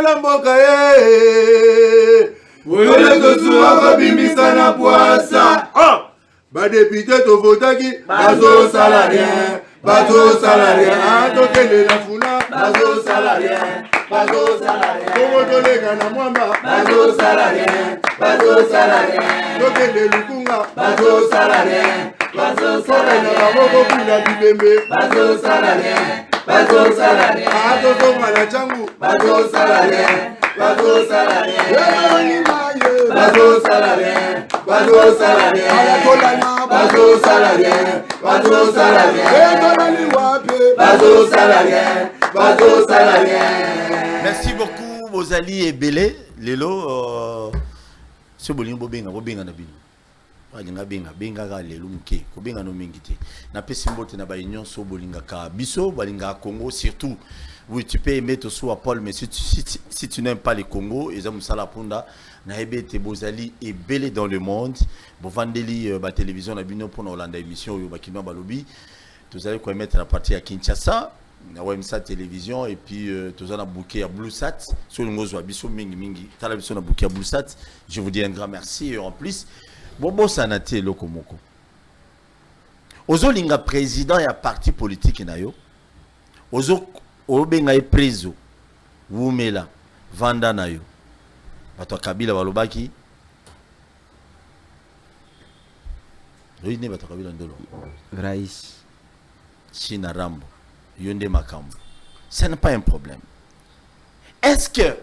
la mboka Ole tosuwa babimisa na poasa. Ba député to votaki bazo salarien. Bazo salarien. Tokende na funa bazo salarien. Bazo salarien. Kongo tolega na mwamba bazo salarien. Bazo salarien. Tokende lukunga bazo salarien. Bazo salarien. Baboko kuna bibembe bazo salarien. Bazo salarien. Atozonga na changu bazo salarien. Bazo salarien. Bazo salarien. Bazo salarien. Bazo salarien. Bazo salarien. Bazo salarien. Bazo salarien. Merci beaucoup, Mozali et Belé. Lelo, ce bolingo benga na bino. Benga lelo mke ko benga no mingite na pesi mbote na ba union so bolinga ka biso balinga Congo surtout. Oui, tu peux aimer to soit Paul, mais si tu n'aimes pas le Congo, ils ont sala punda na ebete bozali et belé dans le monde. Bo vandeli ba télévision na bino pour na Hollanda émission yo ba kinwa balobi. Vous allez quoi mettre la partie à Kinshasa, na WMSA télévision et puis tous on a booké à Bluesat sur le ngozo abiso mingi tala biso na booké à Bluesat. Je vous dis un grand merci et en plus Bobo Sanate Lokomoko. Ozo linga président ya parti politique na yo. Ozo obenga e preso. Wumela vanda na yo. Bato Kabila balobaki. Roine bato Kabila ndolo. Rais China Rambo. Yonde Makambo. Ce n'est pas un problème. Est-ce que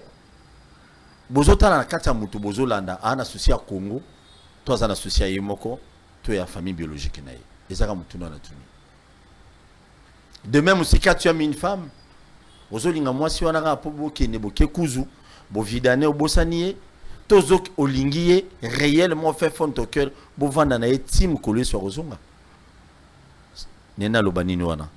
Bozotala na kata mutu Bozolanda a un associé à Congo? Toi, un associé à Yemoko, toi, la famille biologique. Et ça, de même aussi, quand tu as mis une femme, Ozolinga, moi, si on a un peu de kuzu, bo vidane, bo saniye, tozok olingiye, réellement fait fond au cœur, bo vandana tim collé sur Ozonga. Nena lobani noana.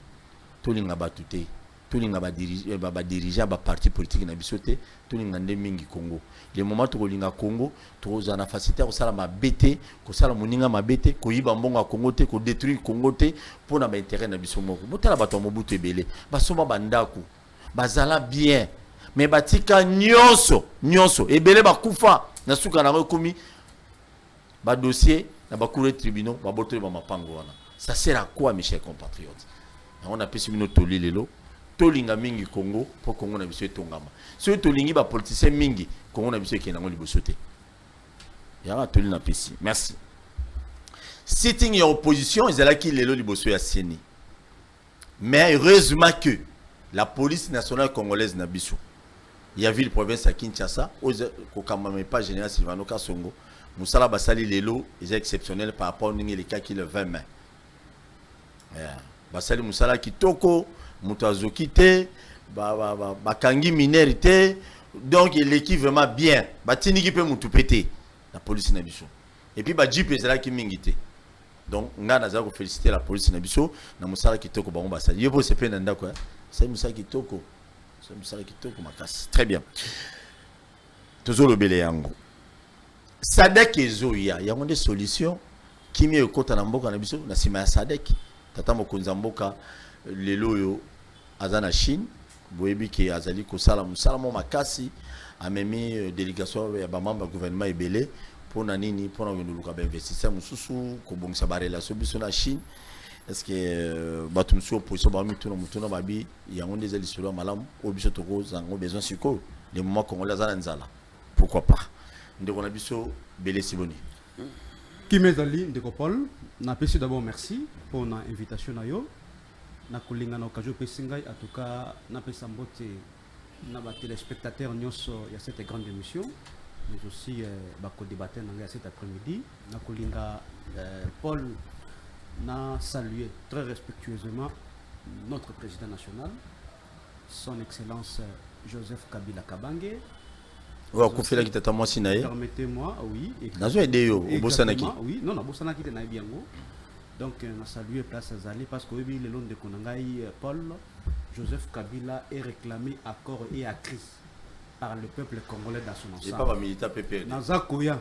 Tolinga batute. Tolinga ba diriger ba parti politique na bisote, tolinga ndemingi Congo. Le moment to linga Congo, to za na facilité ko sala mabete, ko sala moninga mabete, ko yiba mbongo Congo te, ko détruire Congo te pour na ba intérêt na biso moko. Botala bato mobutu ebele, basoma bandaku, bazala bien. Mais batika nyonso ebele bakufa na suka na komi ba dossier na ba cour de tribunal, ba boto ba mapango wana. Ça sert à quoi mes chers compatriotes? On a pesi mino toli lelo. Tolinga mingi Congo pour Congo na biso tongama. So tolingi ba politicien mingi Congo na biso kenango libosote. Ya toli na pesi. Merci. Sitting in opposition, ils allaient qui lelo liboso ya seni. Mais heureusement que la police nationale congolaise na biso. Il y a ville province à Kinshasa, au kamame pas général Silvano Kasongo. Musala basali lelo, ils est exceptionnel par rapport à les cas qui le 20 mai. Basali musala kitoko Moutazoki te, bakangi minérité, donc l'équipe vraiment bien. Batini qui peut moutupéter la police nabiso. Et puis Jeep est là qui mingite. Donc on a nazako féliciter la police nabiso, na musala kitoko ba ngomba sali. Yebo c'est pe nanda quoi. C'est musala kitoko. C'est musala kitoko makasi. Très bien. Tozo lobele yango. Sadek ezo ya yango des solutions qui mieux kota na mboka nabiso na sima ya Sadek. Tata mokonza mboka lelo yo azana Chine boyebi ke azali ko sala musala mo makasi amemi délégation ya ba membre gouvernement ebele pona nini pona nguluka ba investisseur mususu ko bongisa ba relation biso na Chine. Est-ce que batumsu opposition ba mutuna babi yango des lisolo malamu obiso toko zango besoin siko les moments congolais azana nzala pourquoi pas ndeko na biso belé Siboni Kimezali ndeko Paul na pesi d'abord merci pour na invitation na yo. Na kolinga na occasion pesingai en tout cas na pesa mbote na ba téléspectateurs nyonso ya cette grande émission mais aussi ba ko débattre na cet après-midi na kolinga Paul na saluer très respectueusement notre président national son excellence Joseph Kabila Kabange. Permettez-moi oui oui non bosana ki te na biango. Donc, on a salué Place Azali parce que le long de Konangaï, Paul, Joseph Kabila est réclamé à corps et à cri par le peuple congolais dans son ensemble. C'est pas un militaire PPR. Nazakoya.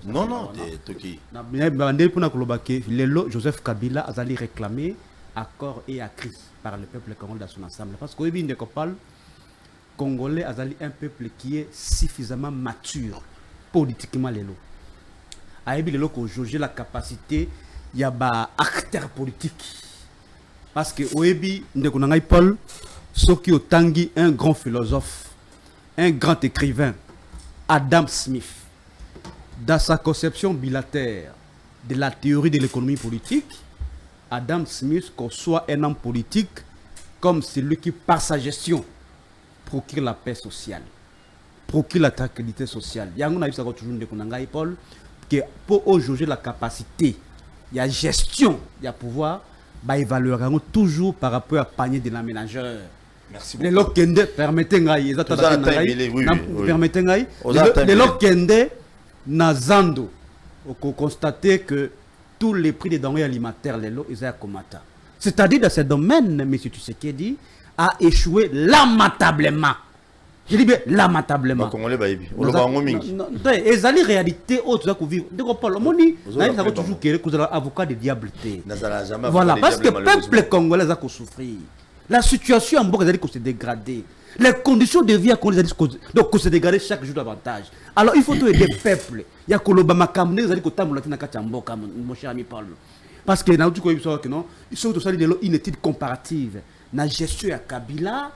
Non, non, Toki. Joseph Kabila a réclamé à corps et à cri par le peuple congolais dans son ensemble. Parce que Congolais azali un peuple qui est suffisamment mature politiquement lelo. Ayebi lelo ko jauger la capacité ya ba acteur politique. Parce que oyebi ndeko na ngai Paul soki otangi un grand philosophe, un grand écrivain, Adam Smith, dans sa conception bilatère de la théorie de l'économie politique, Adam Smith conçoit un homme politique comme celui qui, par sa gestion, procure la paix sociale, procure la tranquillité sociale. Il y a un toujours de Paul que pour juger la capacité, il y a gestion, il y a pouvoir, bah évaluer toujours par rapport à panier de l'aménageur. Merci beaucoup. Les lokende permettez-moi, permettez-moi, les lokende nazando, on constate que tous les prix des denrées alimentaires, les lots, ils sont à Komata. C'est-à-dire dans ce domaine, M. Tshisekedi a échoué lamentablement. Je dis bien lamentablement. Et ça, les réalités autres que vivre. Donc, Paul, on dit, ça va toujours que vous avez avocat de diabolité. Voilà, parce que le peuple congolais a souffert. La situation en Bourg s'est dégradée. Les conditions de vie donc se dégrader chaque jour davantage. Alors il faut tout aider le peuple. Il y a Kolobama Kamne, vous allez que mon cher ami Paul. Parce que dans tout cas, ils sont aussi une étude comparative. Dans la gestion à Kabila,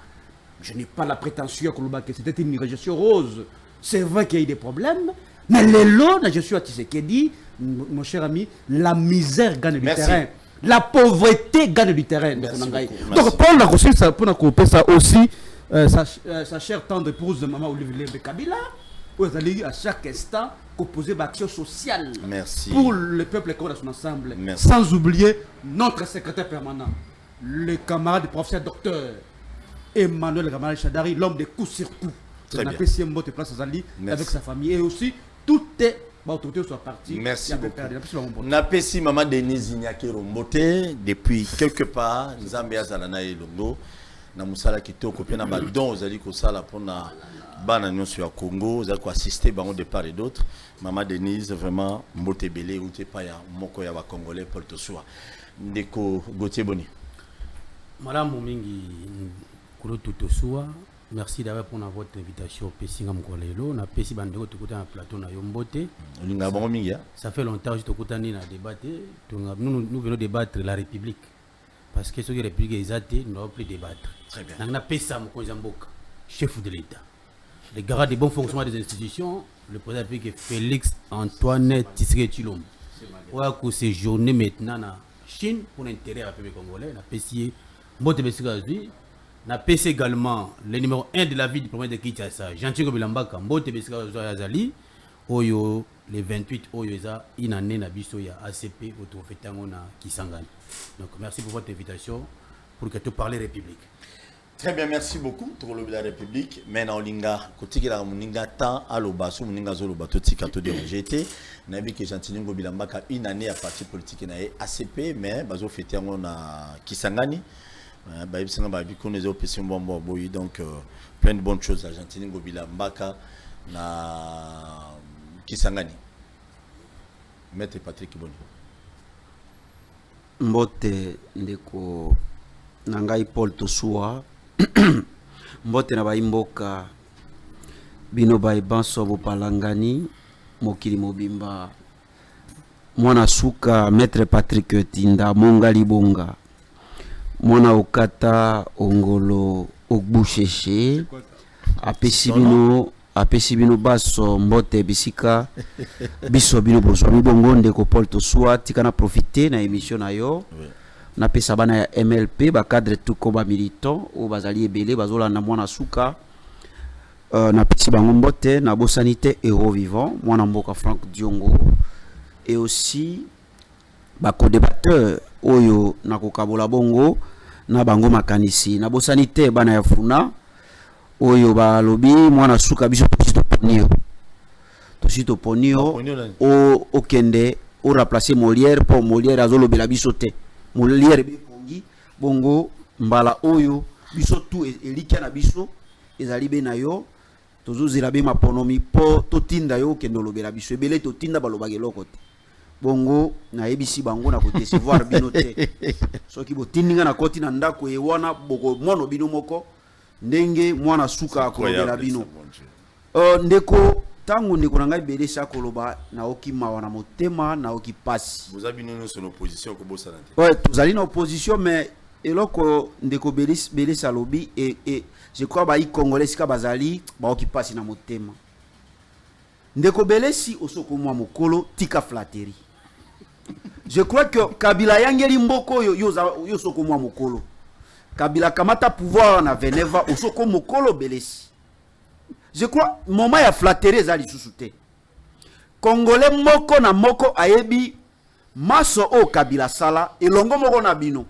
je n'ai pas la prétention que c'était une gestion rose. C'est vrai qu'il y a eu des problèmes, mais les lots, la gestion à Tshisekedi, mon cher ami, la misère gagne du terrain. La pauvreté gagne du terrain. Donc Paul a reçu ça pour couper ça aussi. Sa chère tendre épouse de maman Olivier Kabila, où elle allait à chaque instant composer l'action sociale pour le peuple dans son ensemble. Merci. Sans oublier notre secrétaire permanent, le camarade du professeur docteur Emmanuel Ramal Chadari, l'homme de coup sur coup. On a fait si un place avec sa famille et aussi tout est. Autorité soit partie. Merci beaucoup. Napesi maman Denise Inyake Rombote depuis quelque part Nzambia Zalana et Longo na musala kitoko pe na badon ozali ko sala pona bana nyonso ya Congo ozali ko assister bango de part et d'autre. Maman Denise vraiment mbote belé ou te pa ya moko ya ba congolais Paul Tosua ndeko Gauthier Boni. Madame Momingi Kolo Tosua. Merci d'avoir pour votre invitation au Pessinga Mkolelo. Na pesi bandeko tukuta na plateau na Yombote. Ça fait longtemps que je te na débattre. Nous venons débattre la République. Parce que ce que la République est athée, nous ne devons plus débattre. Très bien. Nous avons pesa Mkonjamboka, chef de l'État. Le garant des bons fonctionnements des institutions, le président de la République Félix Antoine Tshisekedi Tshilombo. On a séjourné maintenant en Chine pour l'intérêt de la République congolaise. On a payé Mbote Bessigazui. On a payé également le numéro 1 de la ville du premier de Kinshasa, Jean-Thierry Bilambaka, Mbote Bessigazui Azali. Oyo le 28 Oyo eza inane na biso ya ACP autofetango na Kisangani. Donc merci pour votre invitation pour que tu parles République. Très bien, merci beaucoup pour le la République. Maintenant linga kotiki la muninga ta alobaso muninga zolo bato tika to déroger nabi que Jean-Thierry Bilambaka une année à parti politique na ACP mais bazo fetango na Kisangani. Ba bisanga ba biko nezo pesi mbombo boyi donc plein de bonnes choses à Jean-Thierry Bilambaka na Kisangani. Maître Patrick Boni. Mbote ndeko nangai Paul Tosua. Mbote na baimboka bino baibanso bopalangani mokili mobimba. Mwana suka Maître Patrick Tinda mongali bonga. Mwana okata ongolo ogbusheshe apesi bino baso mbote bisika biso bino bozwa bibongo ndeko Paul Tosua tika na profiter na émission na yo na pesa bana ya MLP ba cadre tout comme militant o bazali ebele bazola na mwana suka na pesi bango mbote na bosanité héros vivant mwana mboka Franck Diongo et aussi ba co-débatteur oyo na kokabola bongo na bango makanisi na bosanité bana ya funa oyo ba lobi mwana suka biso tosito ponio o okende o remplacer Molière pour Molière azolobela biso te Molière bikongi bongo mbala oyo biso tu elikia na biso ezali be na yo tozozela be maponomi po totinda yo kendo lobela biso ebele totinda balobage lokote bongo na ebisi bango na kote voir bino te soki botindinga na koti na ndako e wana boko mono bino moko ndenge mwana suka akolobela Incroyable, bino ça, mon Dieu. ndeko tango ndeko na ngai belesa koloba naoki mawa na motema naoki pasi Vous avez nous sur l'opposition que bossa nante. ouais tozali na opposition mais eloko ndeko belesa lobi et je crois ba i congolais sika bazali baoki pasi na motema ndeko belesi osoko mwa mokolo tika flatterie. Je crois que Kabila yangeli mboko yo soko mwa mokolo. Kabila kamata pouvoir na Veneva osoko mokolo belesi. Je crois moment ya flatterie za lisusu te. Congolais moko na moko ayebi maso o Kabila sala elongo moko na bino.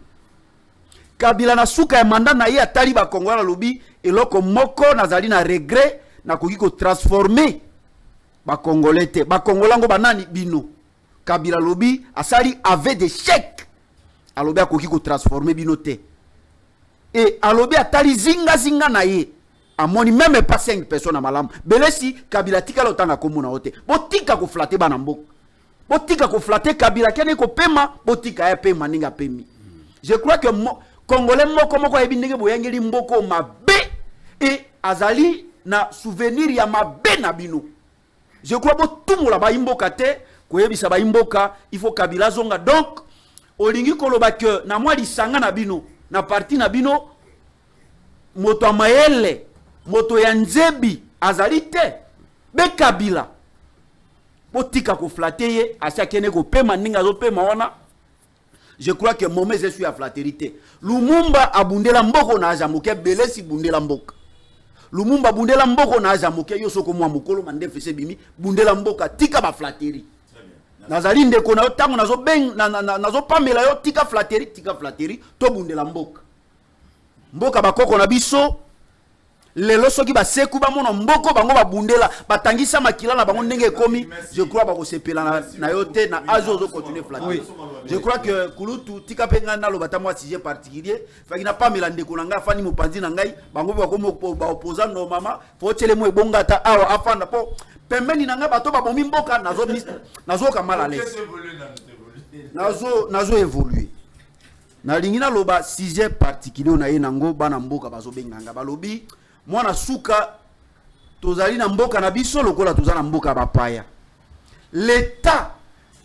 Kabila na suka ya manda na ye atali ba Congolais na lobi eloko moko nazali na regret na koki ko transformer ba Congolais te. Ba Congolais ngo banani bino. Kabila lobi asali avait des chèques. Alobi akoki ko transformer bino te. Et alobi atali zinga na ye. Amoni même pas 5 personnes à malam. Belesi Kabila tika lotanga komuna ote. Botika ko flatter bana mboka. Botika ko flatter Kabila kene ko pema, botika ya pema ninga pemi. Je crois que Congolais moko ebi ndenge boyangeli mboko mabe et azali na souvenir ya mabe na bino. Je crois que tout le ba imboka te, koyebisa ba imboka, il faut Kabila zonga. Donc olingi koloba que na mwa lisanga na bino, na parti na bino moto amayele moto ya nzebi azali te be Kabila botika ko flatter ye asiakene ko pema ninga zo pema wana. Je crois que moment je suis à flatterité. Lumumba abundela mboko na ajamuke belesi bundela mboka. Lumumba bundela mboko na ajamuke yo soko mwa mukolo mande fese bimi bundela mboka tika ba flatterie. Nazali ndeko na yo tango nazo beng nazo pamela yo tika flatterie to bundela mboka. Mboka bakoko na biso lelo soki ba seku ba mona mboko bango ba bundela batangisa makila na bango ndenge komi. Je crois ba ko sepela na yo te na azo zo continuer flatter. Je crois que kulutu tika penga na lo batamwa sujet particulier fakina pamela ndeko na nga fani mopanzi na ngai bango ba ko ba opposant no mama fo tele mo ebonga ta awa afanda po pembeni na nga bato ba bomi mboka nazo kamala l'aise nazo évoluer na lingina loba sujet particulier na ye nango bana mboka bazo benganga balobi mwana suka tozali na mboka na biso lokola tozala mboka bapaya. L'état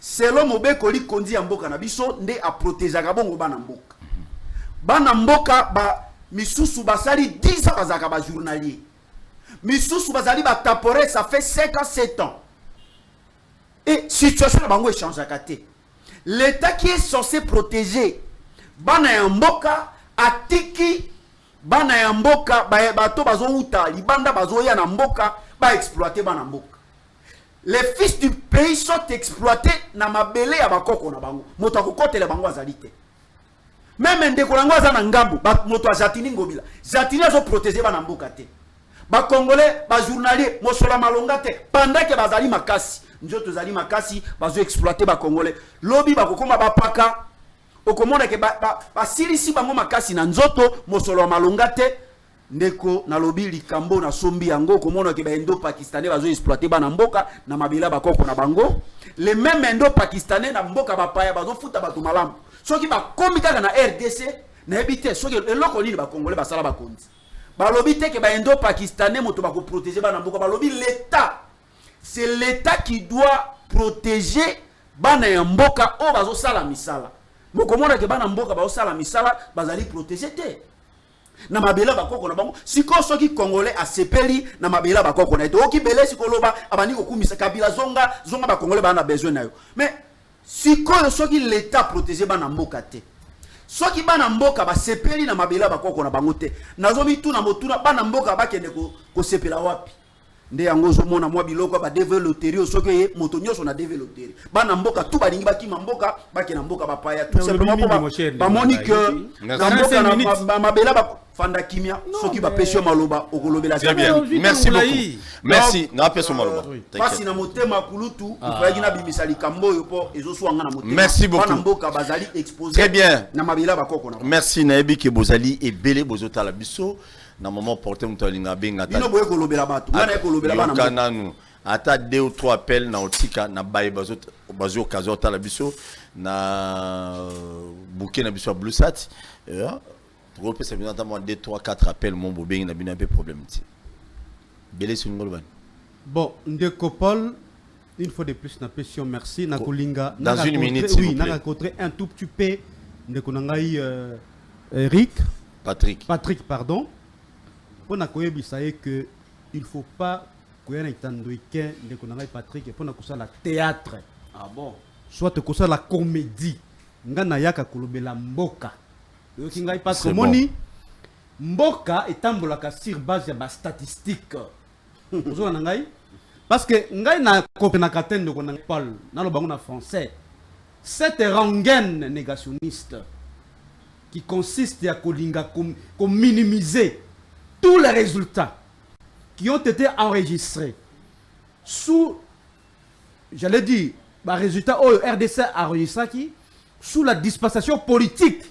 selon mobeko likondi ya mboka na biso nde a protéger bongo bana mboka. Bana mboka ba misusu basali 10 ans bazaka ba journalier. Misusu bazali ba tapore ça fait 5 ans 7 ans. Et situation na bango échange akate. L'état qui est censé protéger bana ya mboka atiki bana ya mboka bato bazo uta libanda bazo ya na mboka ba exploiter bana mboka. Les fils du pays sont exploités na mabele ya bakoko na bango. Moto akokotela bango azalite. Même ndeko nango aza na ngambu, moto azatini ngobila. Zatini azo protéger bana mboka te. Ba congolais, ba journalier, mosola malonga te. Pendant que bazali makasi, njoto zali makasi bazo exploiter ba congolais. Lobi bakokoma bapaka. Okomona ke ba silisi bango makasi na nzoto mosolo malonga te. Ndeko na lobi likambo na sombi yango komona ke ba indo pakistanais bazo exploiter bana mboka na mabila bakoko na bango. Les mêmes indo pakistanais na mboka bapaya bazo futa batu malamu. Soki ba komika na RDC na ebite soki eloko nini ba congolais basala ba konzi. Ba lobi te ke ba indo pakistanais moto ba ko protéger bana mboka ba lobi l'état. C'est l'état qui doit protéger bana ya mboka o bazo sala misala. Mokomona ke bana mboka bazo sala misala bazali protéger te. Na mabela bakoko na bango siko soki congolais asepeli na mabela bakoko na eto oki bele sikoloba abani kokumisa Kabila zonga ba congolais bana besoin na yo mais siko soki l'état protéger bana mboka te soki bana mboka basepeli na mabela bakoko na bango te nazomi tuna motuna bana mboka bakende ko sepela wapi nde yango zomona mwa biloko ba développer soki ye moto nyoso na développer bana mboka tout balingi bakima mboka bakena mboka bapaya tout simplement ba moni que na mboka na mabela ba fanda kimia soki ba pesio maloba okolobela très bien merci beaucoup merci na peso maloba pasi na motema kulutu ifayaki na bimisa likambo yo po ezoswanga na motema merci beaucoup bana mboka bazali exposé très bien na mabela bakoko na merci na ebi ke bozali ebele bozotala biso na moment porté muto alinga benga ta bino boye kolobela bato ngana kolobela bana mboka nanu ata 2 ou 3 appels na otika na baye bazo kazota la biso na bouquet na biso Bluesat Tu peux ça notamment 2 3 4 appels mon bobé na un peu problème ti. Belé sur ngolban. Bon, Ndeko Paul, une fois de plus na question merci na kolinga dans une minute oui, na rencontré un tout petit peu Ndeko nangai Eric Patrick pardon. Pour na koyebisa que il faut pas koyana itandoike Ndeko nangai Patrick pour na kosa la théâtre. Ah bon? Soit kosa la comédie. Ngana yaka kolobela mboka. Yo kingai parce que moni mboka etambolaka sur base ya ba statistique. Ozo nangai parce que ngai na kopena katende ko na Paul na lo bango na français. Cette rengaine négationniste qui consiste à kolinga comme minimiser tous les résultats qui ont été enregistrés sous, j'allais dire, bah, résultat RDC a enregistré qui sous la dispensation politique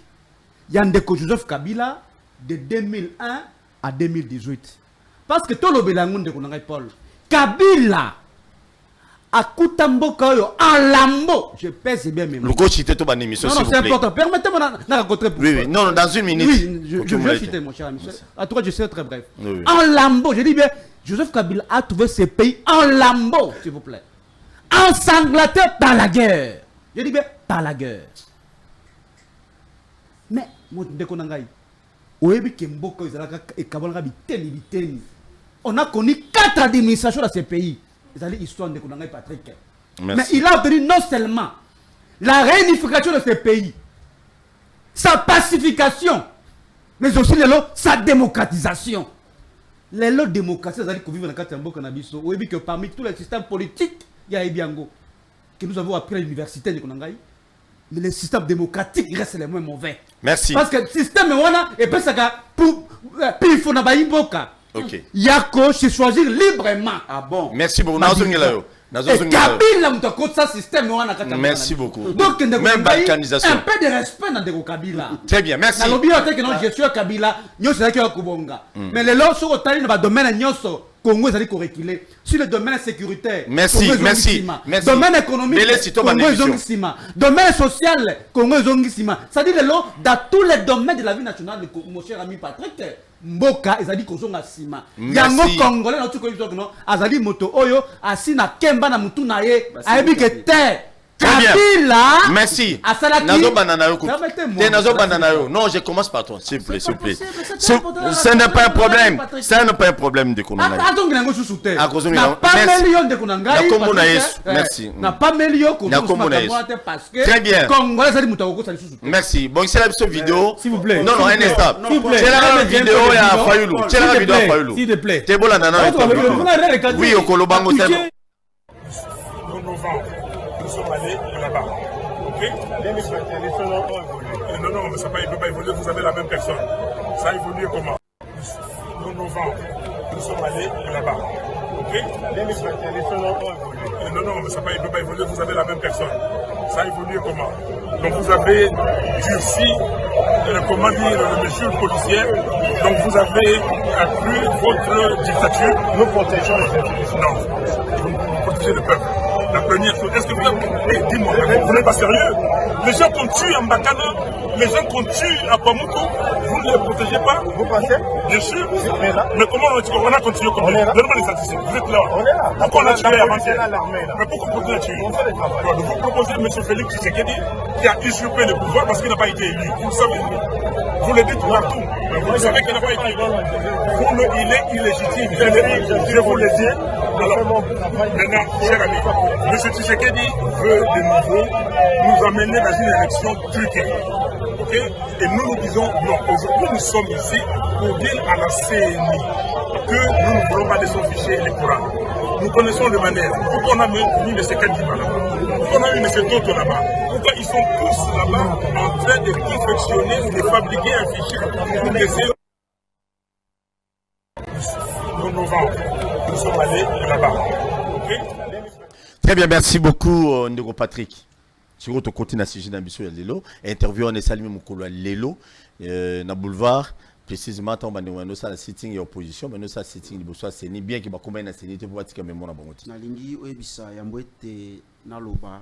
Yandeko Joseph Kabila de 2001 à 2018. Parce que tout le Bélangoun de Paul Kabila a Koutamboka en lambeau. Je pèse bien mes mots. Le coach était tout ban émission. Non, c'est important. Permettez-moi de rencontrer. Oui, non, dans une minute. Oui, je vais citer mon cher ami. À toi, je serai très bref. Oui. En lambeau, je dis bien, Joseph Kabila a trouvé ce pays en lambeau, s'il vous plaît. Ensanglanté par la guerre. Je dis bien, par la guerre. Mais, on a connu 4 administrations dans ce pays. C'est l'histoire de Patrick. Merci. Mais il a obtenu non seulement la réunification de ce pays, sa pacification, mais aussi sa démocratisation. Les lots démocratie, c'est-à-dire qu'on vit dans le cadre de que parmi tous les systèmes politiques, il y a Ebiango, que nous avons appris à l'université de Konangaï. Mais les systèmes démocratiques restent les moins mauvais. Merci. Parce que le système est pour il faut ok. Yako, c'est choisir librement. Ah bon? Merci beaucoup. Merci beaucoup. Donc, même balkanisation. Un peu de respect dans le Kabila. Très bien, merci. Je suis Kabila, mais les lois sont au domaine Congo est reculé. Sur le domaine sécuritaire, merci. Domaine économique, Congo est domaine social, Congo est c'est-à-dire dans tous les domaines de la vie nationale, mon cher ami Patrick, Mboka, ils ont dit qu'on est sima. Yango Congolais, nous avons azali moto oyo, asina kemba na mutu na ye, ayebi ke te. Kabila. Merci. Non, je commence par toi, s'il vous plaît, s'il vous plaît. Ce n'est pas un problème. Ce n'est pas un problème de Kononga. Merci. Très bien. Merci. Bon, c'est la vidéo. S'il vous plaît. Non, un instant. C'est la vidéo à Fayoulou. C'est la vidéo à Fayoulou. S'il te plaît. C'est bon, là, oui, au Kolobango, c'est bon. Nous sommes allés là-bas. Ok? Les élections ont évolué. Non, mais ça ne peut pas évoluer, vous avez la même personne. Ça a évolué comment? En novembre, nous sommes allés là-bas. Ok? Les élections ont évolué. Non, mais ça ne peut pas évoluer, vous avez la même personne. Ça a évolué comment? Donc vous avez durci, comment dire, le mesure policière. Donc vous avez accru votre dictature. Nous protégeons les institutions. Non, vous protégez le peuple. La première chose, est-ce que vous dis-moi, vous n'êtes pas sérieux? Les gens qu'on tue en Bakana, les gens qu'on tue à Pamoukou, vous ne les protégez pas? Vous pensez? Bien sûr. Mais comment on a continué comme ça? Donnez-moi les statistiques. Vous êtes là. On est là. Pourquoi on a tué avant? Mais pourquoi on continue à tuer? On fait le travail. Vous proposez M. Félix Tshisekedi qui a usurpé le pouvoir parce qu'il n'a pas été élu. Vous le savez. Vous le dites partout. Mais vous savez qu'il n'a pas été élu. Il est illégitime. Je vous le dis. Alors, maintenant, cher ami, M. Tshisekedi veut de nouveau nous amener dans une élection truquée. Ok? Et nous disons non. Aujourd'hui, nous sommes ici pour dire à la CNI que nous ne voulons pas de son fichier électoral. Nous connaissons les manières. Pourquoi on a mis M. Kadima là-bas? Pourquoi on a mis M. Toto là-bas? Pourquoi ils sont tous là-bas en train de confectionner ou de fabriquer un fichier pour essayer en novembre? Nous sommes allés là-bas. Okay? Très bien, merci beaucoup, Ndeko Patrick. Sur votre côté, na sujet d'ambition Lelo. Interview on est salué Mokolo Lelo, na boulevard. Précisément, on va nous ça la sitting et opposition, mais nous ça sitting de Boussois, c'est ni bien qu'il va combien na sénité pour voir même mon abonné. Na lingi oyebisa yambwete na loba.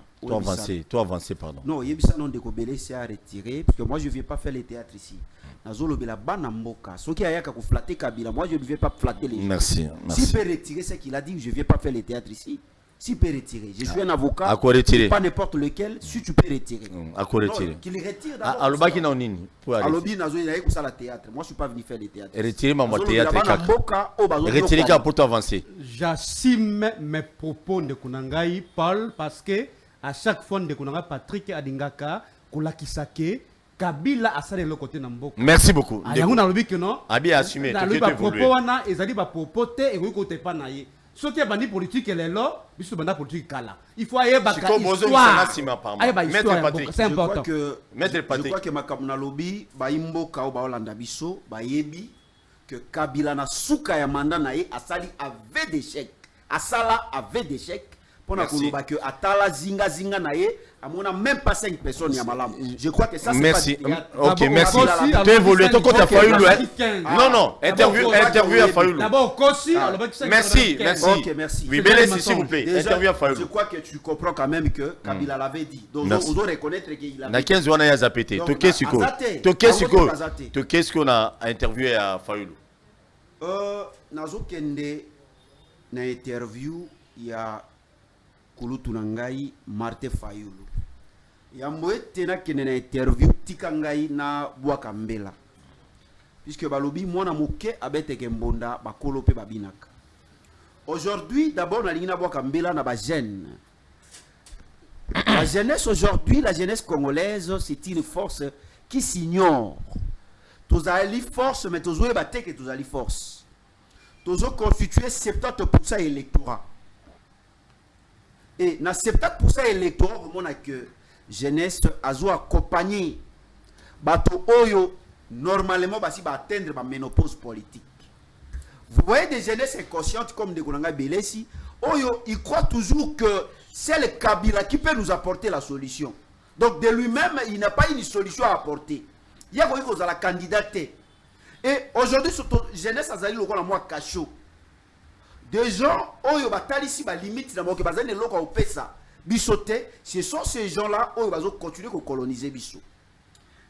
Toi avancer, pardon. Non, yebisa non Ndeko Belé s'est retiré parce que moi je viens pas faire le théâtre ici. nazolobela bana mboka soki ayaka ko flatter Kabila, moi je ne vais pas flatter les gens. Merci. S'il peut retirer ce qu'il a dit, je ne vais pas faire le théâtre ici. S'il peut retirer, je suis un avocat. À quoi retirer? Pas n'importe lequel, si tu peux retirer. À quoi retirer? Qu'il retire d'abord. Alobaki na nini? Alobi nazo il a ça la théâtre. Moi je suis pas venu faire le théâtre. Retirer ma théâtre. Retirer qui pour avancer. J'assume mes propos de Kunangai Paul parce que à chaque fois de Kunanga Patrick Adingaka Kulakisake Kabila a salé le côté Namboka. Merci beaucoup. Yango na lobi que non. Abi assumé. Na lobi ba propos wana ezali ba propos te et ko te pa na ye. Ce qui est bandi politique elle est là, biso banda politique kala. Il faut ayer ba histoire. Maître Patrick, c'est important. Maître Patrick. Je crois que makamuna lobi ba imboka o ba Holanda biso ba yebi que Kabila na suka ya mandat na ye asali avec des chèques. Asala avec des chèques. Merci. Que atala zinga zinga na ye amona même pas 5 personnes ya malam. Je crois que ça c'est merci. Pas OK, merci. Tu évolues ton côté Fayoulou. Non, interview à Fayoulou. D'abord Kossi, merci. OK, merci. Oui, Belesi s'il vous plaît. Interview à Fayoulou. Je crois que tu comprends quand même que Kabila l'avait dit. Donc on doit reconnaître qu'il a na 15 wana ya zapete. Toke siko na interviewé à Fayoulou. Nazo kende na interview ya Kulutu Nangai Martin Fayoulou. Yambo tena kene na interview tika ngai na Bwaka Mbela. Puisque balobi mwana moke abete kembonda bakolo pe babinaka. Aujourd'hui, d'abord na lingina Bwaka Mbela na ba jeune. La jeunesse aujourd'hui, la jeunesse congolaise, c'est une force qui s'ignore. Tous ali force mais tous oye batte que tous ali force. Tous ont constitué 70% électorat. Et dans 70% électorat, vous voyez que jeunesse a accompagné bato oyo normalement basi ba atteindre la ménopause politique. Vous voyez des jeunesses inconscientes comme de Konanga Belesi, oyo il croit toujours que c'est le Kabila qui peut nous apporter la solution. Donc de lui-même, il n'a pas une solution à apporter. Il y a la candidaté. Et aujourd'hui, surtout jeunesse azali lokola moi cachot. Des gens, oyo batali si ba limite na moke bazali loko opesa bisote, ce sont ces gens-là oyo bazo continuer ko coloniser biso.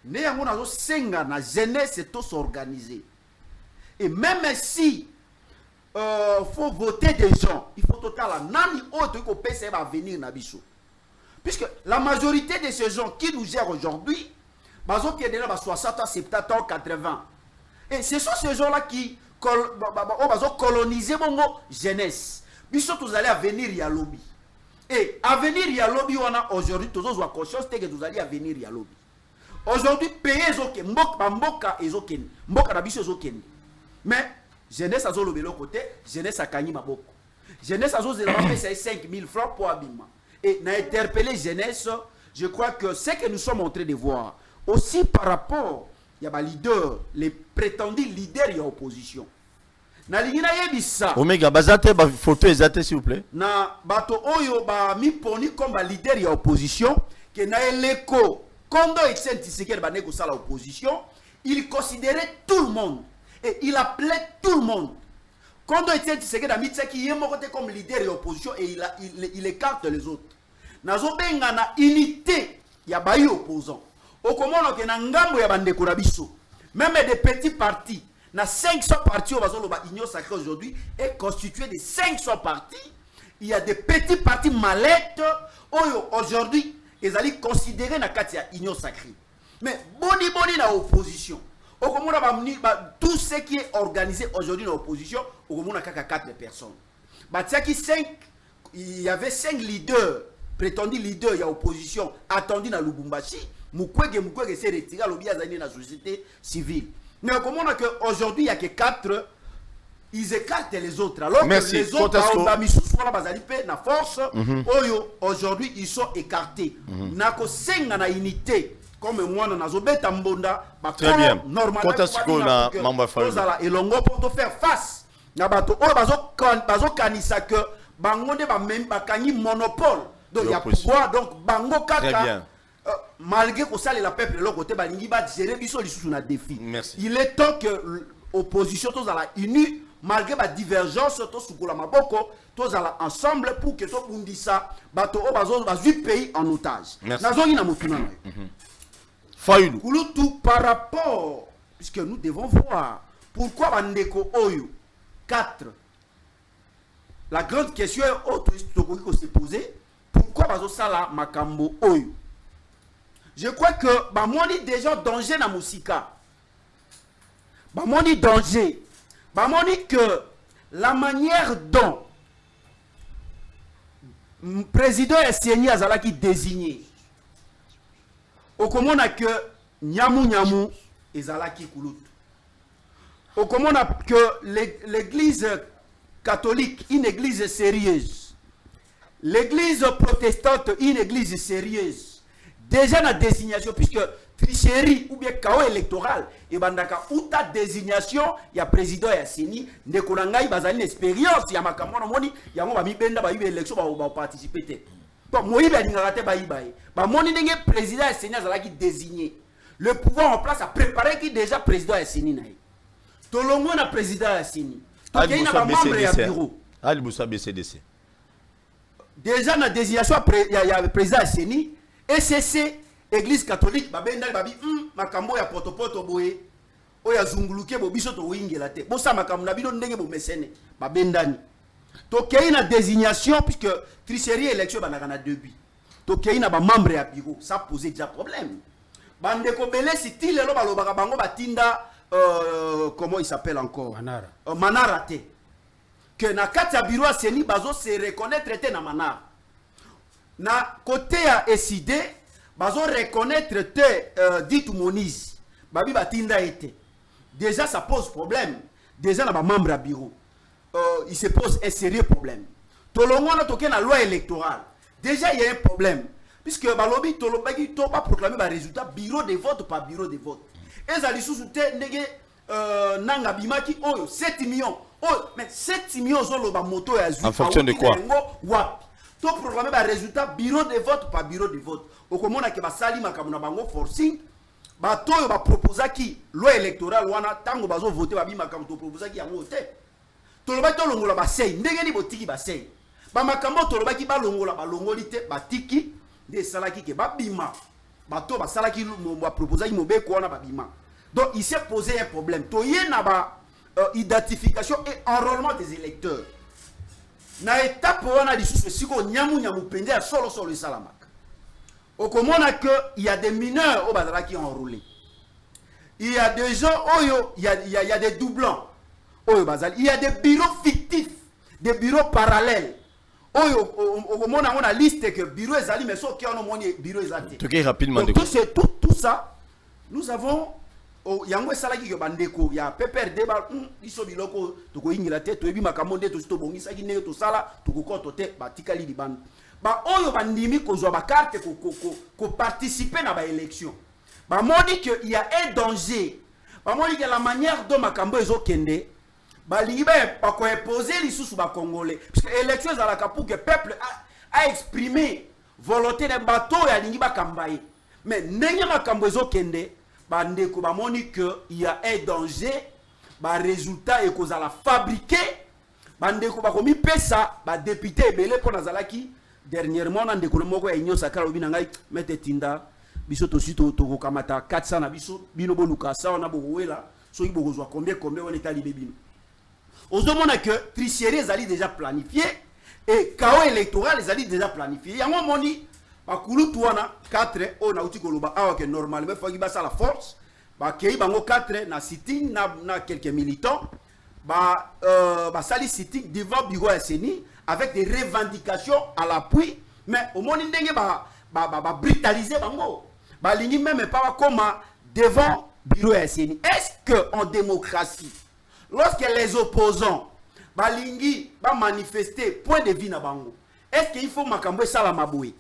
Ne yango nazo senga na jeunesse to s'organiser. Et même si faut voter des gens, il faut total nani oyo ko pesa va venir na biso. Puisque la majorité de ces gens qui nous gèrent aujourd'hui, bazo qui est déjà 60 ans, 70 ans, 80. Et ce sont ces gens-là qui coloniser bongo jeunesse. Biso tous allez à venir ya lobby. Et à venir ya lobby on a aujourd'hui tous ont conscience que vous allez à venir ya lobby. Aujourd'hui payer zoke mboka ezoken. Mboka na biso ezoken. Mais jeunesse azo lobby l'autre côté, jeunesse a kanyi maboko. Jeunesse azo zela fait 5000 francs pour abima. Et na interpeller jeunesse, je crois que ce que nous sommes en train de voir aussi par rapport il y a des leaders, les prétendus leaders de l'opposition. Na lingina yebisa. Omega bazate ba photo ezate s'il vous plaît. Na bato oyo ba mi poni comme ba leader de l'opposition que na eleko kondo Etienne Tshisekedi ba neko sala opposition, il considérait tout le monde et il appelait tout le monde. Kondo Etienne Tshisekedi a mis qui yemo côté comme leader de l'opposition et il écarte les autres. Nazo benga na unité ya ba opposant. Au comment que na ngambo ya bandeko na biso même des petits partis na 500 partis au bazolo ba union sacrée aujourd'hui est constitué de 500 partis. Il y a des petits partis mallettes aujourd'hui ils allaient considérer na katia union sacrée. Mais boni na opposition. Au comment tout ce qui est organisé aujourd'hui dans l'opposition au comment na kaka 4 personnes. Ba tiaki 5 il y avait 5 leaders prétendus leaders ya opposition attendus na Lubumbashi. Mukwege s'est retiré à l'objet de la société civile. Mais comment on a qu'aujourd'hui il n'y a que 4, ils écartent les autres. Alors merci. Que les autres, na force, aujourd'hui ils sont écartés. Nako senga na unité. Comme moi, on a zobeta mbonda. Très bien. Normalement, et longo pour te faire face. Nabato, bazo kanisa que bangonde ba kanyi monopole. Donc il y a pouvoir, donc bango kaka. Très bien. Malgré que ça, le peuple de l'autre côté, il va gérer un défi. Merci. Il est temps que l'opposition soit unie, malgré la divergence, tous ensemble pour que tout le monde dise ça, va 8 pays en otage. Merci. Fayoulou. Par rapport puisque nous devons voir pourquoi Bandeko Oyo 4. La grande question est autre qu'on s'est posée, pourquoi Bazosala Makambo Oyo. Je crois que Bamoni déjà danger na musika. Bamoni danger. Bamoni que la manière dont le président Esseni Azalaki désigné. Au comment on a que Nyamu Ezalaki Koulout. Au comment on a que l'église catholique, une église sérieuse. L'église protestante, une église sérieuse. Déjà la désignation, puisque tricherie ou bien chaos électoral, et bandaka ou ta désignation, il y a président Yassini, Nekonangai bazali expérience, il y a makamona moni, il y a mon mi benda ba élection ba participer. Donc moi il y a raté ba ibaye. Ba moni ndenge président Yassini azalaki désigné. Le pouvoir en place a préparé qui déjà président Yassini naï. Tolongo na président Yassini. Donc il y a membre ya bureau. Ali Boussa BCDC. Déjà na désignation il y a président Yassini, ECC Église catholique babenda babi makambo ya potopoto boye oya zunguluke bo biso to wingela te bo sa makambo na bino ndenge bo mesene babendani to kei na désignation puisque tricherie élection banaka na début to kei na ba membre ya bureau ça pose déjà problème bande ko belé style lo balobaka bango batinda comment il s'appelle encore Manara te que na kati ya bureau Seni bazo se reconnaître te na Manara na côté ya SID bazo reconnaître te dit Moniz babi batinda été déjà ça pose problème déjà na ba membre à bureau il se pose un sérieux problème tolongo na toke na loi électorale déjà il y a un problème puisque balobi tolobaki to ba proclamer ba résultat bureau de vote par bureau de vote ezali sous te ndenge nanga bimaki oyo 7 millions oh mais 7 millions zo lo ba moto ya zu en fonction de quoi wapi to proclamer ba résultat bureau de vote par bureau de vote okomona ke basali makamuna bango forcing bato yo ba proposa ki loi électorale wana tango bazo voter ba bima kam to proposa ki yango te toloba to longola ba sei ndenge ni botiki ba sei ba makambo toloba ki ba longola ba longoli te batiki de salaki ke ba bima bato ba salaki ba proposa ki mobeko wana ba bima donc il s'est posé un problème to yena ba identification et enrôlement des électeurs na étape wana lisusu siko nyamu pende ya solo salamaka. Au comment il y a des mineurs au Badara qui ont enrôlé. Il y a des gens, il y a des doublons. Il y a des bureaux fictifs, des bureaux parallèles. Au moment où on a liste que bureau est allé, mais sauf qu'il y a un bureau est allé. Rapidement. Tout ça, nous avons. Il y a un salaki qui bandeko, il y a pepper débat, ils sont biloko, tu ko ingila te, tu ebi makamonde, tu sto bongi saki ne to sala, tu ko koto te, batikali di band. Ba oyo bandimi ko zo ba carte ko participer na ba élection. Ba moni que il y a un danger. Ba moni que la manière dont makambo ezo kende, ba lingi ba ko imposer lisusu ba congolais. Parce que élection za la pour que peuple a exprimé volonté de bateau ya lingi ba kambaye. Mais ndenge makambo ezo kende, ba ndeko ba moni que il y a un danger, ba résultat e ko za la fabriquer. Ba ndeko ba komi pesa ba député belé pour nazalaki. Dernièrement, on a découvert que l'Union sacrée a dit que Tinda, biso to sito to kamata 400 na biso bino boluka ça on a beaucoup là so il beaucoup combien on est allé bino. Ozomona que tricherie zali déjà planifié et chaos électoral les ali déjà planifié. Ya mo moni bakulu tuana 4 on a uti koloba awa que normalement faut qu'il basa la force ba kei bango 4 na sitting na quelques militants ba sali sitting devant bureau SNI avec des revendications à l'appui, mais au monde ndenge ba brutaliser bango. Ba lingi même pas comme devant bureau SNI. Est-ce que en démocratie, lorsque les opposants ba lingi ba manifester point de vue na bango, est-ce qu'il faut makambo sala maboué?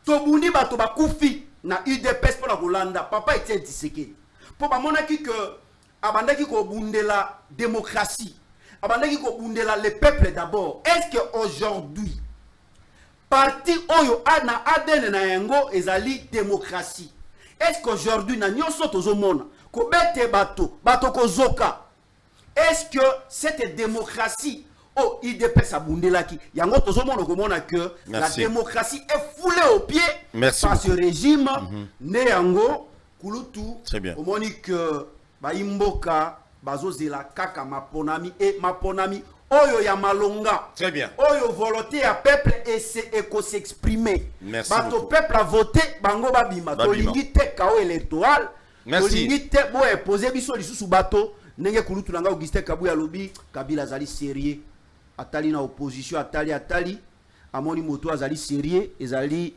To bundi ba to ba kufi na UDPS pour la Rolanda, papa était disséqué. Pour ba monaki que abandaki ko bundela démocratie. Le peuple d'abord. Est-ce qu'aujourd'hui, parti Oyo Ana Aden na Yango ezali démocratie? Est-ce qu'aujourd'hui, na nyonso tozomona, ko bete bato ko zoka? Est-ce que cette démocratie, oh, IDPS abundelaki, yango tozomona komona que la démocratie est foulée aux pieds par ce régime, né yango, kulutu, très bien. Omoni que ba imboka bazozela kaka maponami et maponami oyo ya malonga. Très bien. Oyo volonté ya peuple et s'exprimer. Merci Bato beaucoup. peuple a voté bango babima. Tolingi te kao électoral. Merci. Tolingi te bo poser biso lisusu bato ndenge kulutu nanga Augustin Kabuya lobi Kabila azali sérieux. Atali na opposition atali amoni moto azali sérieux ezali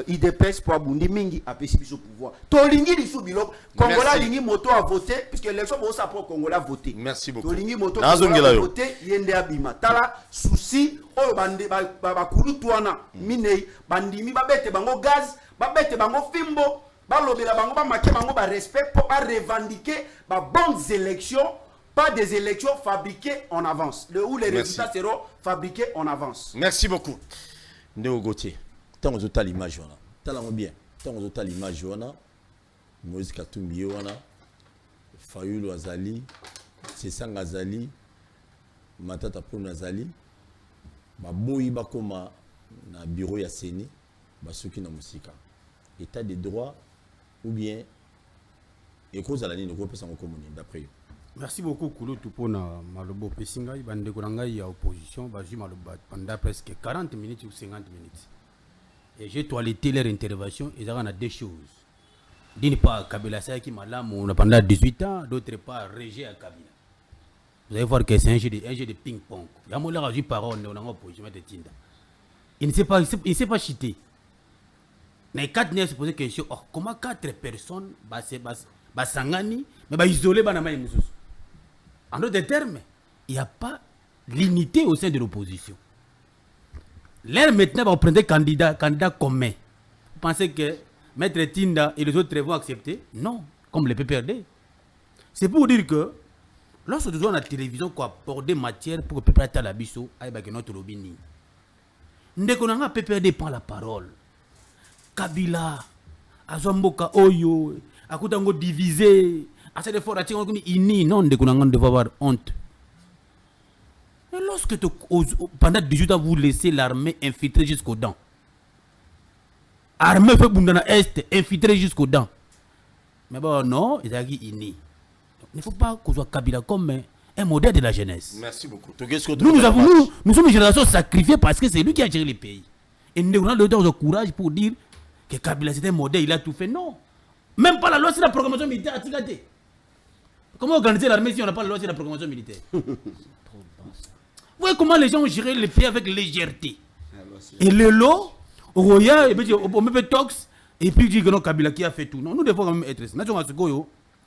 IDPS pour abundi mingi apesi biso pouvoir. Tolingi lisu biloko Congolais lingi moto a voté puisque l'élection bo sa pour Congolais a voté. Merci beaucoup. Tolingi moto a voté yende abima. Tala souci oyo bande ba kulutu wana minei bandimi babete bango gaz, babete bango fimbo, balobela bango ba make bango ba respect pour ba revendiquer ba bonnes élections. Pas des élections fabriquées en avance, où les résultats seront fabriqués en avance. Merci beaucoup. Ndeo Gauthier, tant que tu as l'image, tu as bien. Tant que tu as l'image, Moïse Katumbi, Fayulu Azali, Sessang Azali, Matata Poun Azali, Baboui Bakoma, na bureau ya Seni, Basuki na Musika. État des droits ou bien, et cause à la ligne de groupe sans commune, d'après eux. Merci beaucoup Koulou Tupona Malobo Pesingai bande konangai à opposition baji Maloba pendant presque 40 minutes ou 50 minutes. Et j'ai toiletté leur intervention et ça a deux choses. D'une part Kabila Sayaki Malam on a pendant 18 ans, d'autre part Régé à Kabila. Vous allez voir que c'est un jeu de ping-pong. Il y a mon là j'ai parole on a opposition de Tinda. Il ne sait pas chiter. Mais 4 ne se poser question, oh, comment 4 personnes basangani mais isolé banama mususu. En d'autres termes, il n'y a pas l'unité au sein de l'opposition. L'air maintenant va prendre candidat commun. Vous pensez que Maître Tinda et les autres vont accepter? Non, comme le PPRD. C'est pour dire que lorsque nous avons la télévision qui apporte des matières pour que le PPRD la biso, avec notre lobby. Dès qu'on a un PPRD prend la parole. Kabila, Azomboka Oyo, Akutango divisé. Assez de fois, non, de qu'on devrait avoir honte. Mais lorsque pendant 18 ans, vous laissez l'armée infiltrer jusqu'aux dents. Armée fait Bundana Est, infiltrer jusqu'aux dents. Mais bon, non, il y a ini. Il ne faut pas qu'on soit Kabila comme un modèle de la jeunesse. Merci beaucoup. Nous sommes une génération sacrifiée parce que c'est lui qui a géré le pays. Et nous avons le courage pour dire que Kabila c'est un modèle, il a tout fait. Non. Même pas la loi sur la programmation militaire à Tigaté. Comment organiser l'armée si on n'a pas la loi sur la programmation militaire? Vous voyez comment les gens ont géré le pays avec légèreté. Et le lot, au Roya, on met Tox, et puis dit que non, Kabila qui a fait tout. Non, nous devons quand même être.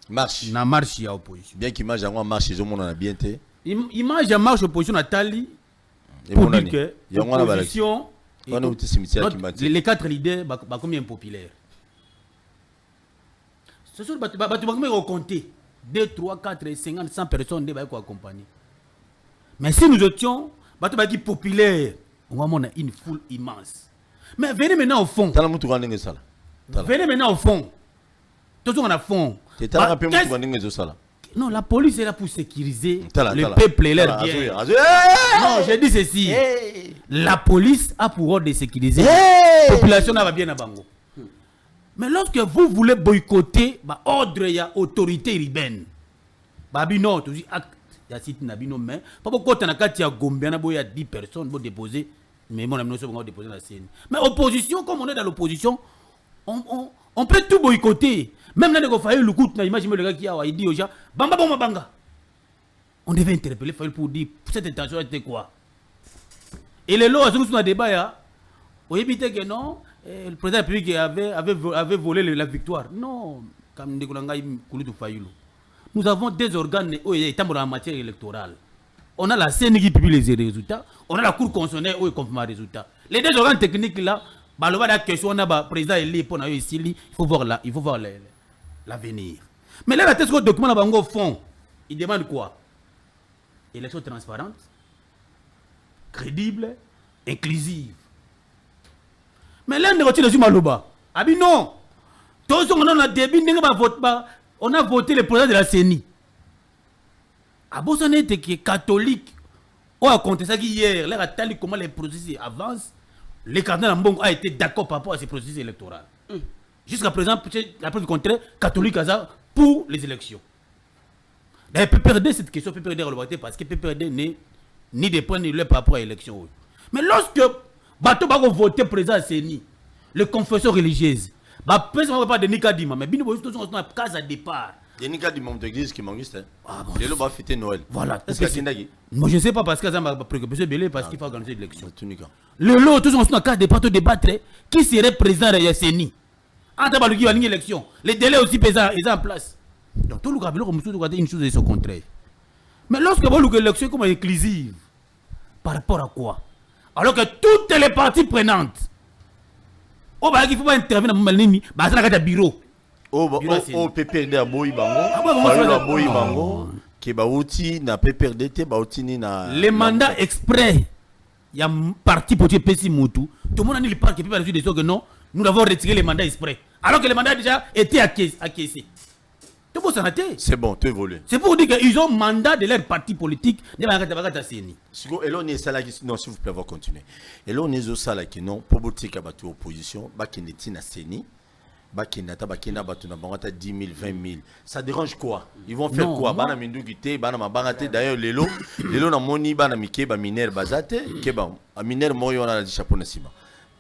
Marche. Na marche à opposition. Bien qu'image en marche, ils ont a bien été. Image en marche opposition à Tali. Pour dire que l'opposition. Les 4 leaders, combien populaires? Ce sont les compter 2, 3, 4, 50, 100 personnes qui vont accompagner. Mais si nous étions populaires, on a une foule immense. Mais venez maintenant au fond. Venez maintenant au fond. Tout on a fond. Non, la police est là pour sécuriser le peuple et leur bien. Non, j'ai dit ceci. La police a pour ordre de sécuriser. La population va bien à Bango. Mais lorsque vous voulez boycotter, ordre et autorité urbaine, non, tu dis acte, il y a site nabino, mais pas beaucoup de cas, il y a Gombe, il y a 10 personnes qui vont déposer, mais mon ami, nous déposer la scène. Mais opposition, comme on est dans l'opposition, on peut tout boycotter. Même dans le Fayou, le coup, imaginez le gars qui a dit aux gens, bamba bamba banga. On devait interpeller Fayou pour dire, cette intention était quoi? Et les lois, sont dans le débat, on évitait que non. Le président de la République avait volé la victoire. Non, comme nous avons des organes en matière électorale. On a la CNI qui publie les résultats, on a la Cour constitutionnelle qui confirme les résultats. Les deux organes techniques là, la question on a le président élu pour ici, il faut voir l'avenir. Mais là, la test document au fond, il demande quoi? Élection transparente, crédible, inclusive. Mais là, on a Maloba. Ah bien non. Tous on a début, on a voté le président de la CENI. Ah bon, ça n'était que catholique. On a compté ça hier. Là, comment les processus avancent. Le cardinal Mbongo a été d'accord par rapport à ces processus électoraux. Jusqu'à présent, la preuve du contraire, catholique pour les élections. D'ailleurs, PPRD, cette question, PPRD rebattait parce que PPRD n'est ni des points ni le par rapport à l'élection. Mais lorsque Bato va voter président à CENI, les confessions religieuses, bah, personne ne va pas de Nikadima, mais bien, nous avons une case à départ. Il y a une membre de l'église qui manque. Il va fêter Noël. Voilà. Est-ce que moi, je ne sais pas parce que ça m'a préoccupé parce qu'il faut organiser l'élection. Le lot, tous on a case de partout débattre qui serait président de la CENI. Entre Balouki va l'élection. Les délais aussi pesants, ils sont en place. Donc, tout le monde a une chose de son contraire. Mais lorsque vous avez l'élection comme inclusive, par rapport à quoi? Alors que toutes les parties prenantes, il ne faut pas intervenir dans le bureau. Au PPRD à Boy Bango, qui va outil na PPRD, les mandats exprès, il y a un parti pour tuer Pessi Moutou. Tout le monde a dit que non, nous avons retiré les mandats exprès. Alors que les mandats déjà été acquiescés. C'est bon, tu es volé. C'est pour dire qu'ils ont mandat de leur parti politique. Et là, on est ça là qui non, s'il vous plaît, on va continuer. Et là, on est ça là qui non, pour boutique à battre opposition, bah qui n'est pas CENI. Bakina 10 000, 20 000. Ça dérange quoi? Ils vont faire quoi? Bana mindu kité, bana mabangate. D'ailleurs, lelo na moni bana mike ba miner bazate, keba a miner moyo na chapeau na sima.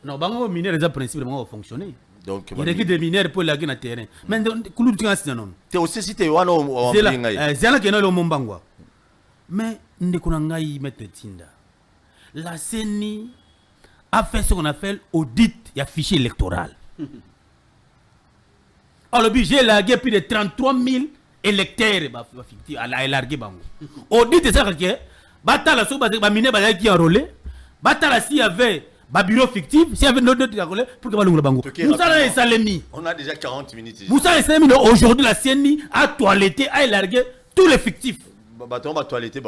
Non, bango miner les principes vont fonctionner. Donc il y a des mineurs pour la guerre na terrain. Mais kulu tu as non. T'es aussi cité wana o mbinga. C'est là que no mombangwa. Mais ndekuna ngai mettre tinda. La CENI a fait ce qu'on appelle audit ya fichier électoral. Alors, j'ai largué plus de 33 000 électeurs à la largué. Audit de ça, Batala sous Bamine qui a enrôlé. Batala s'il y avait un bureau fictif, s'il y avait notre qui a enrôlé, pour que Balou Bango. On a déjà 40 minutes. Moussa et Salemi, aujourd'hui, la CENI a toiletté, a largué tous les fictifs. Bâton va toiletter,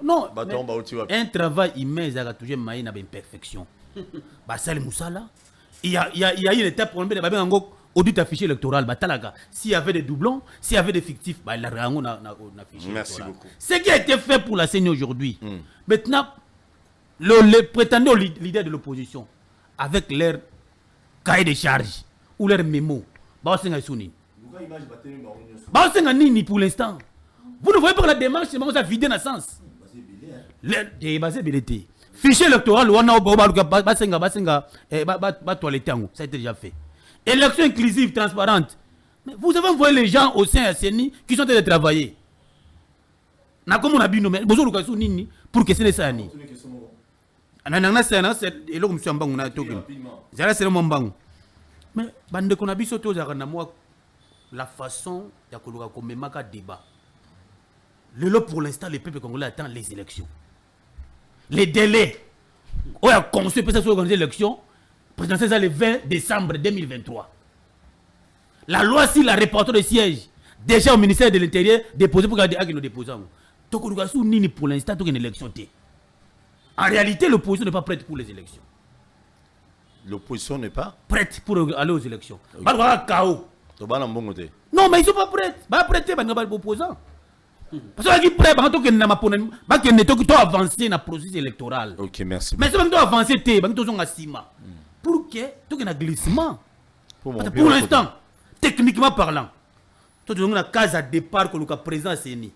non. Un travail immense a toujours maï na imperfection. Basal Moussa là, il y a une étape pour le Babango. Audit affiché électoral, s'il y avait des doublons, s'il y avait des fictifs, il a affiché. Merci beaucoup. Ce qui a été fait pour la CENI aujourd'hui. Maintenant, les prétendants leaders de l'opposition, avec leur cahier de charge ou leur mémo, pour l'instant. Vous ne voyez pas que la démarche, c'est à vider dans le sens. Fichier électoral, ça a été déjà fait. Élection inclusive, transparente. Mais vous avez envoyé les gens au sein de la CENI qui sont en train de travailler. Pour que ce soit ça. Mais la façon de débat. Pour l'instant, le peuple congolais attend les élections. Les délais. On a conçu pour organiser l'élection. C'est le 20 décembre 2023. La loi sur la répartition des sièges, déjà au ministère de l'Intérieur, déposé pour garder avec nos déposants. Donc, pour l'instant, il y a une élection. En réalité, l'opposition n'est pas prête pour les élections. L'opposition n'est pas prête pour aller aux élections. Il y a un chaos. Non, mais ils ne sont pas prêts. Ils ne sont pas prêts, ils ne sont pas opposants. Parce qu'ils sont prêts, ils sont avancés dans le processus électoral. Ok, merci. Mais si ils sont avancés, ils sont avancés. Pour que tu aies un glissement. Pour l'instant, techniquement parlant, tu as une case à départ que le président CENI.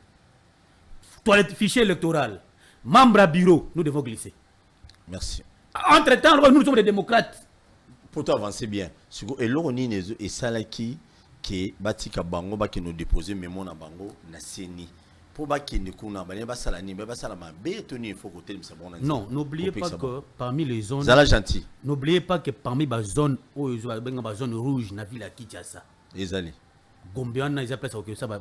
Toilette fichier électoral, membre à bureau, nous devons glisser. Merci. Entre-temps, nous sommes des démocrates. Pour avancer bien, et là on est et ça là qui batika bango ba qui nous déposer mémo na bango na CENI. Pour que non, n'oubliez pas que parmi les zones. N'oubliez pas que parmi les zones où il y a une zone rouge, dans la ville de Kinshasa. Gombiana, ils appellent ça que ça va.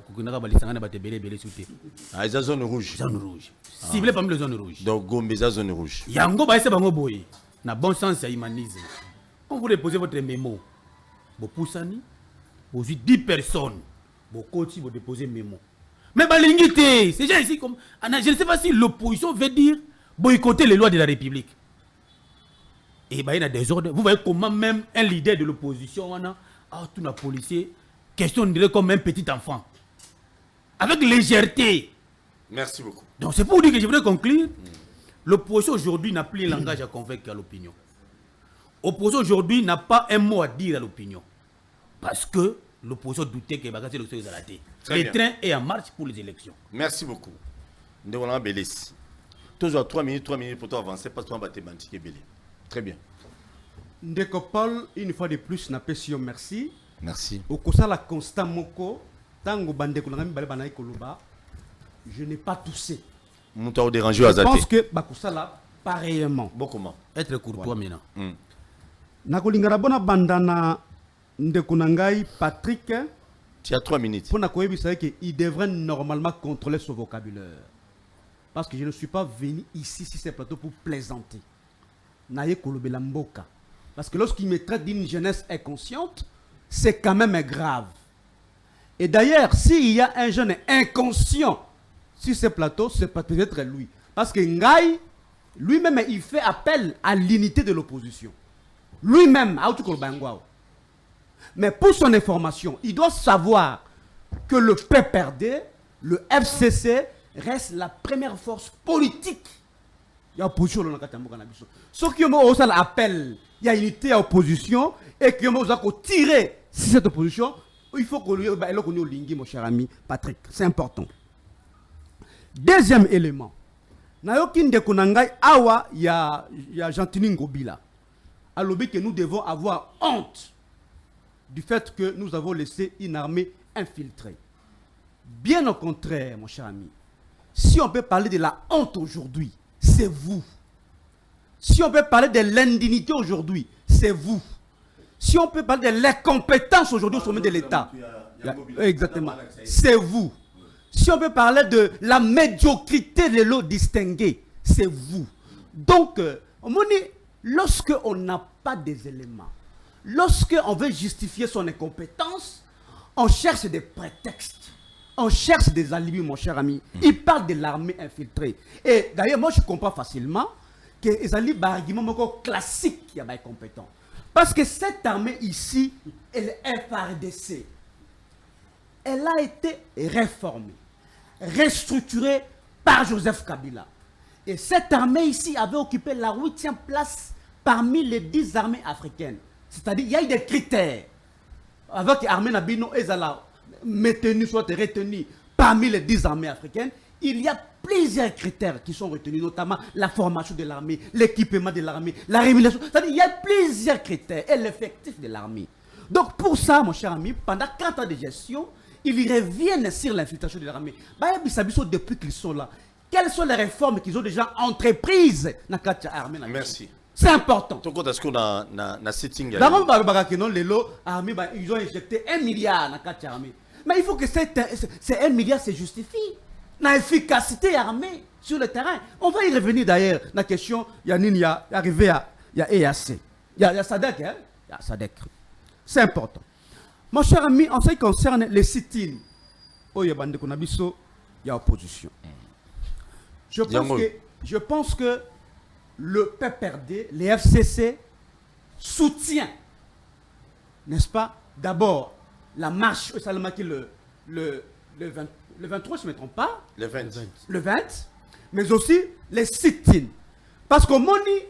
Ah, ils ont zone rouge. Zone rouge. Ciblé parmi les zones rouges. Donc Gombe, ils ont zone rouge. Yango, bah, c'est bango boy. Na bon sens, c'est humanisme. Quand vous déposez votre mémo, vous poussez, vous 10 personnes, vous coach, vous déposez mémo. Mais balingité, c'est déjà ici comme. Je ne sais pas si l'opposition veut dire boycotter les lois de la République. Et il y a des ordres. Vous voyez comment même un leader de l'opposition, tout le policier, questionne comme un petit enfant. Avec légèreté. Merci beaucoup. Donc c'est pour dire que je voudrais conclure. L'opposition aujourd'hui n'a plus un langage à convaincre à l'opinion. L'opposition aujourd'hui n'a pas un mot à dire à l'opinion. Parce que l'opposition doutait que les élections soient ratées. Très Le bien. train est en marche pour les élections. Merci beaucoup. Nous avons Bélis. Toujours 3 minutes pour toi avancer parce qu'on va te mentir. Très bien. Ndeko Paul, une fois de plus, n'a pas si merci. Merci. Au kosa la constant moko, tango bandeko na ngami bana ikoluba, je n'ai pas toussé. Nous t'avons dérangé Je à Zate. pense que bakosa là pareillement. Bon comment? Être courtois maintenant. Nakolingara bona bandana ndeko na ngai Patrick Tu as 3 minutes. pour nakoyebisa que il devrait normalement contrôler son vocabulaire. Parce que je ne suis pas venu ici sur ces plateaux pour plaisanter. Naye kolobela mboka. Parce que lorsqu'il me traite d'une jeunesse inconsciente, c'est quand même grave. Et d'ailleurs, s'il y a un jeune inconscient sur ce plateau, c'est peut-être lui. Parce que Ngaï, lui-même, il fait appel à l'unité de l'opposition. Lui-même, mais pour son information, il doit savoir que le PPRD, le FCC, reste la première force politique. Il y a opposition dans le Katamboka. Ceux qui ont appel, il y a unité à opposition et qui ont tiré sur cette opposition, il faut qu'on ait lingui, mon cher ami Patrick. C'est important. Deuxième élément. Nayokin de Konangai, awa, il y a Gentini Ngobila. Alors que nous devons avoir honte du fait que nous avons laissé une armée infiltrée. Bien au contraire, mon cher ami. Si on peut parler de la honte aujourd'hui, c'est vous. Si on peut parler de l'indignité aujourd'hui, c'est vous. Si on peut parler de l'incompétence aujourd'hui au sommet de l'État, exactement, c'est vous. Si on peut parler de la médiocrité de l'eau distinguée, c'est vous. Donc, lorsque on n'a pas des éléments, lorsque on veut justifier son incompétence, on cherche des prétextes. On cherche des alibis, mon cher ami. Il parle de l'armée infiltrée. Et d'ailleurs, moi, je comprends facilement que les alibis, c'est un argument classique qui est compétent. Parce que cette armée ici, elle est FARDC. Elle a été réformée, restructurée par Joseph Kabila. Et cette armée ici avait occupé la 8e place parmi les 10 armées africaines. C'est-à-dire, il y a eu des critères. Avec l'armée Nabino Ezala, maintenu, soit retenu parmi les 10 armées africaines, il y a plusieurs critères qui sont retenus, notamment la formation de l'armée, l'équipement de l'armée, la rémunération. C'est-à-dire il y a plusieurs critères et l'effectif de l'armée. Donc pour ça, mon cher ami, pendant 4 ans de gestion, ils reviennent sur l'infiltration de l'armée. Depuis qu'ils sont là, quelles sont les réformes qu'ils ont déjà entreprises dans l'armée? Merci. C'est important. Est-ce qu'on a setting? Ils ont injecté 1 milliard dans l'armée. Mais il faut que ces 1 milliard se justifie. L'efficacité armée sur le terrain. On va y revenir d'ailleurs. La question, il y a arrivé à EAC. Il y a SADEC. Hein? Il y a SADEC. C'est important. Mon cher ami, en ce qui concerne les sit-ins, il y a opposition. Je pense que le PPRD, les FCC, soutient, n'est-ce pas, d'abord la marche au Salamaki le 23, je ne me trompe pas. Le 20. Le 20, mais aussi les sit-ins. Parce que Moni,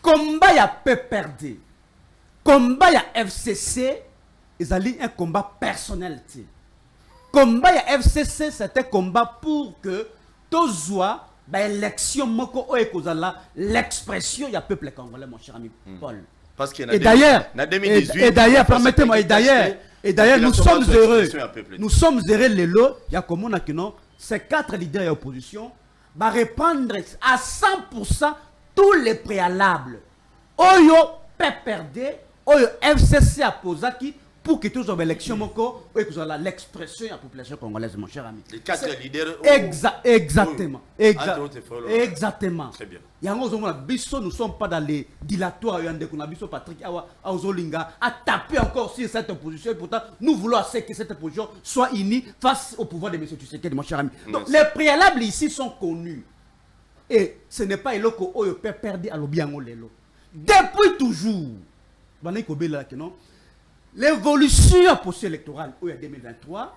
combat il y a PPRD, combat il y a FCC, ils allaient un combat personnel. Combat il y a FCC, c'était un combat pour que Tozoa, l'élection, l'expression, il y a peuple congolais, mon cher ami Paul. Parce qu'il y et d'ailleurs, permettez-moi, et d'ailleurs, nous sommes heureux. Nous sommes heureux, Lélo, il y a comme on a que non, ces 4 leaders et opposition va reprendre à 100% tous les préalables. Oyo PPRD, Oyo FCC à Posaki pour que tous les élections, l'expression de la population congolaise, mon cher ami. Les 4 leaders. Exactement. Exactement. Très bien. Nous ne sommes pas dans les dilatoires. Patrick Aozolinga a tapé encore sur cette opposition. Et pourtant, nous voulons que cette opposition soit unie face au pouvoir de M. Tshisekedi, mon cher ami. Donc, les préalables ici sont connus. Et ce n'est pas Eloko Oyo perdu à l'Obiango Lelo. Depuis toujours, l'évolution post-électorale en 2023,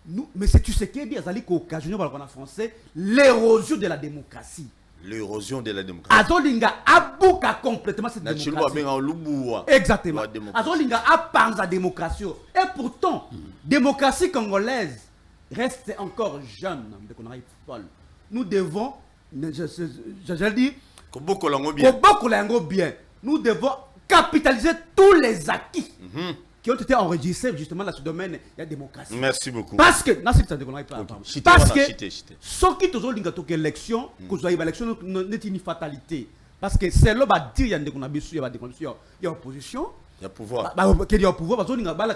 M. Tshisekedi a occasionné en français l'érosion de la démocratie. l'érosion de la démocratie. Azolinga abuka complètement cette démocratie. Exactement. Azolinga apanza la démocratie. Et pourtant, démocratie congolaise reste encore jeune. Nous devons, je dis, bien. Nous devons capitaliser tous les acquis qui ont été enregistrés justement dans ce domaine de la démocratie. Merci beaucoup. Parce que, ce qui est élection, l'élection n'est une fatalité. Parce que c'est là qu'il y a des opposition. Il y a pouvoir. Il y a pouvoir.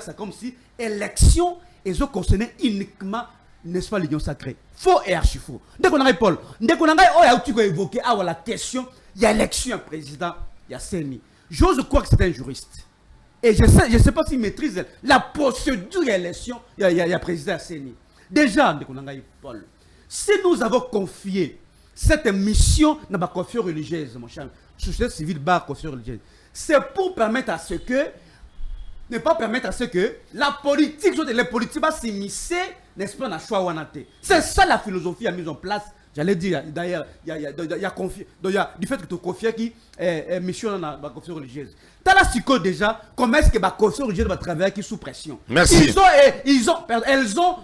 C'est comme si l'élection est concernée uniquement, n'est-ce pas, l'union sacrée. Faux et archi faux. Dès qu'on a Paul, dès qu'on a évoqué la question, il y a élection président, il y a Seni. J'ose croire que c'est un juriste. Et je ne sais pas s'il maîtrise la procédure d'élection, il y a président Seni. Déjà, dès qu'on a Paul, si nous avons confié cette mission dans la conférence religieuse, mon cher, société civile, conférence religieuse, c'est pour permettre à ce que, ne pas permettre à ce que la politique, les politiques va s'immiscer, n'est-ce pas, dans le choix ouanaté. C'est ça la philosophie à mise en place. J'allais dire, d'ailleurs, il y a du fait que tu confies qui est mission dans la conférence religieuse. Tu as la psycho déjà, comment est-ce que la conférence religieuse va travailler sous pression? Merci. Elles ont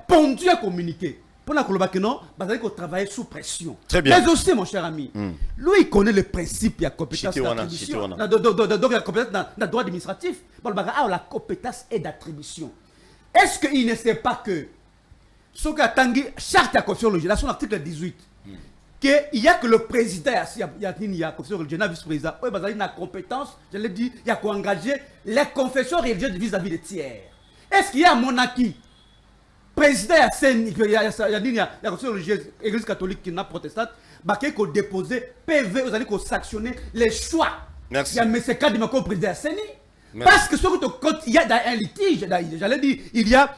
pondu à communiquer. Pour la Colombie, non, il faut travailler sous pression. Très bien. Mais aussi, mon cher ami, lui, il connaît le principe, il y a compétence d'attribution. Donc, il y a compétence dans le droit administratif. La compétence est d'attribution. Est-ce qu'il ne sait pas que, ce qu'a tangué, charte à conférence religieuse, dans son article 18, qu'il n'y a que le président, il y a conférence religieuse, vice-président, il y a compétence, je l'ai dit, il y a qu'à engager les confessions religieuses vis-à-vis des tiers. Est-ce qu'il y a un monarchie? Président, il y a la conférence religieuse, l'église catholique qui n'a protestante, qui a déposé PV, vous allez sanctionner les choix. Merci. Il y a M. Kadima comme président Seni. Parce que quand il y a un litige, j'allais dire, il y a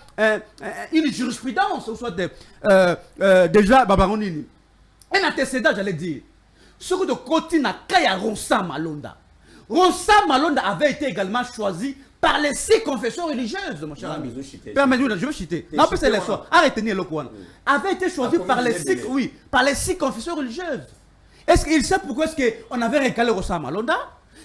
une jurisprudence, soit déjà, Babaronini. Un antécédent, j'allais dire. Ce que continue à Kaya Ronsa Malonda. Ronsa Malonda avait été également choisi par les 6 confessions religieuses, mon cher ami. Permettez-moi, je veux citer. Non, c'est les soirs. Arrêtez-le, avait été choisi par les 6, oui, par les 6 confessions religieuses. Est-ce qu'il sait pourquoi est-ce qu'on avait recalé Ronsa Malonda?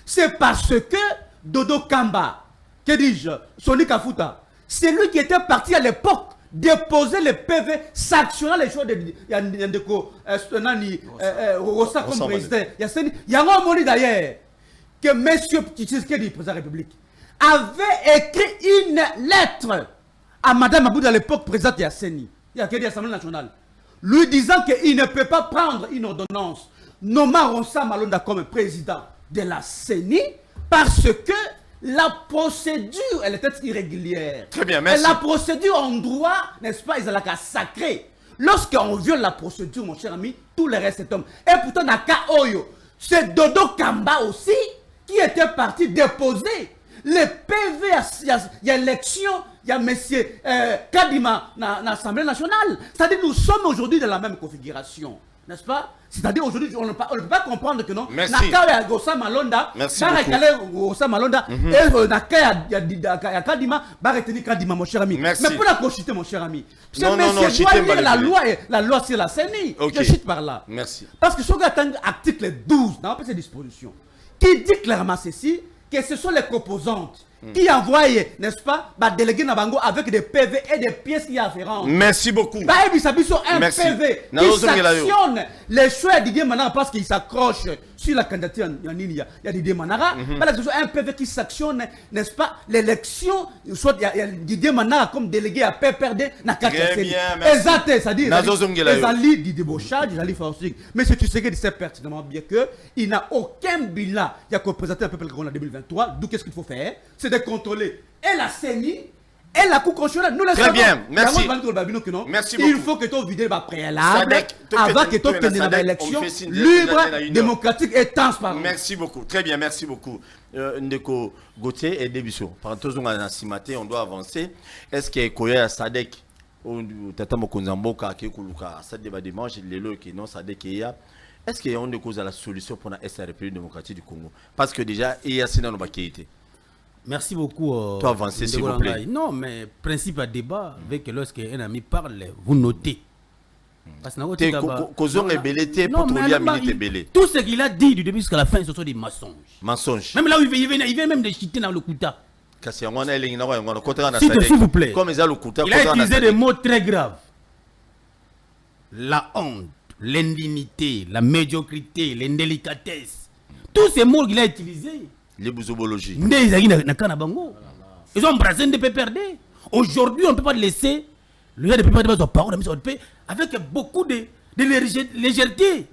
C'est parce que Dodo Kamba, que dis-je, Soni Kafuta, c'est lui qui était parti à l'époque déposer le PV sanctionnant les choix de Yandeko Rosa comme président. Il y a un moment d'ailleurs que M. Tshisekedi, président de la République, avait écrit une lettre à Mme Abouda à l'époque présidente Yasseni, il y a l'Assemblée nationale, lui disant qu'il ne peut pas prendre une ordonnance nommant Ronsa Malonda comme président de la CENI parce que la procédure, elle était irrégulière. Très bien, merci. Et la procédure en droit, n'est-ce pas, ils ont la sacrée. Lorsqu'on viole la procédure, mon cher ami, tout le reste est homme. Et pourtant, dans le cas Oyo, c'est Dodo Kamba aussi qui était parti déposer les PV, il y a élection, il y a M. Kadima dans l'Assemblée nationale. C'est-à-dire nous sommes aujourd'hui dans la même configuration. N'est-ce pas? C'est-à-dire aujourd'hui, on ne peut pas comprendre que non. Merci. Nakaya Gosa Malonda, merci beaucoup. Gosa Malonda, et Nakaya Kadima, retenir Kadima, mon cher ami. Merci. Mais pour la conchiter, mon cher ami, ce non, monsieur doit lire la loi sur la CENI. Okay. Je chute par là. Merci. Parce que ce gars attend l'article 12 dans ces dispositions, qui dit clairement ceci, que ce sont les composantes qui envoient, n'est-ce pas, déléguer Nabango avec des PV et des pièces qui afférentes. Merci beaucoup. Un merci. PV qui sanctionne les choix de Didier Manara parce qu'il s'accroche sur la candidature. Il y a Didier Manara. Un PV qui sanctionne, n'est-ce pas, l'élection, soit il y a Didier Manara comme délégué à PPRD. Très bien, merci. C'est-à-dire, ils Didier Bochard, ils Faustig. Mais si tu sais qu'il sait pertinemment bien qu'il n'a aucun bilan. Il y a qu'à présenter un peuple en 2023. D'où qu'est-ce qu'il faut faire? C'est de contrôler et la CENI et la Cour constitutionnelle. Nous le savons. Très bien, merci. Merci beaucoup. Il faut que tu vides le préalable avant que tu obtiennes une élection libre, démocratique et transparente. Merci beaucoup. Très bien, merci beaucoup. Ndeko Gauthier et Debisso. Par tous on doit avancer. Est-ce qu'il y a Koya Sadek Tata Mokonzamboka qui Kuluka ça débat dimanche les lois qui non Sadek ya. Est-ce qu'il y a une cause à la solution pour la République démocratique du Congo? Parce que déjà il y a Sina Nobakéité. Merci beaucoup. Toi avancer s'il vous plaît. Non, mais principe à débat, avec lorsqu'un ami parle, vous notez. Tout ce qu'il a dit du début jusqu'à la fin, ce sont des mensonges. Mensonges. Même là où il vient même de chiter dans le Kouta. S'il vous plaît. Il a utilisé des mots très graves. La honte, l'indignité, la médiocrité, l'indélicatesse. Tous ces mots qu'il a utilisés. Les bouzobologies. Ils ont embrassé des PPRD. Aujourd'hui, on ne peut pas laisser le gars de PPRD sur parole avec beaucoup de légèreté.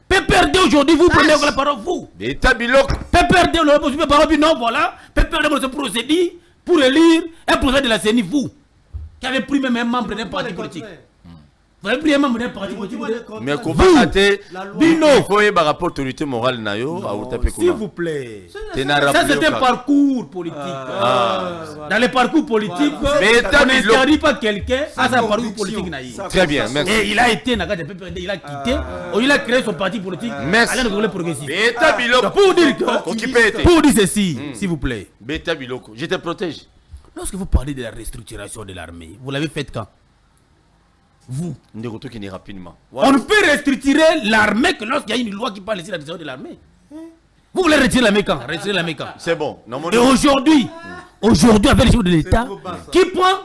PPRD aujourd'hui, vous prenez la parole, vous. PPRD, la parole, non, voilà. PPRD, c'est procédé pour élire un procès de la CENI, vous, qui avez pris même un membre d'un parti politique. Vous avez pris un membre d'un parti politique. Mais comment il faut y avoir rapport autorité morale, s'il vous plaît. Ça, c'est un parcours politique. Dans les parcours politiques, on n'interdit pas quelqu'un à sa parcours politique. Très bien, merci. Et il a été, il a quitté, il a créé son parti politique. Merci. Pour dire ceci, s'il vous plaît. Je te protège. Lorsque vous parlez de la restructuration de l'armée, vous l'avez faite quand? Vous. On ne peut restructurer l'armée que lorsqu'il y a une loi qui parle ici de la restructuration de l'armée. Vous voulez retirer l'armée quand? Retirer l'armée quand? C'est bon. Et aujourd'hui, avec les chefs de l'État, qui prend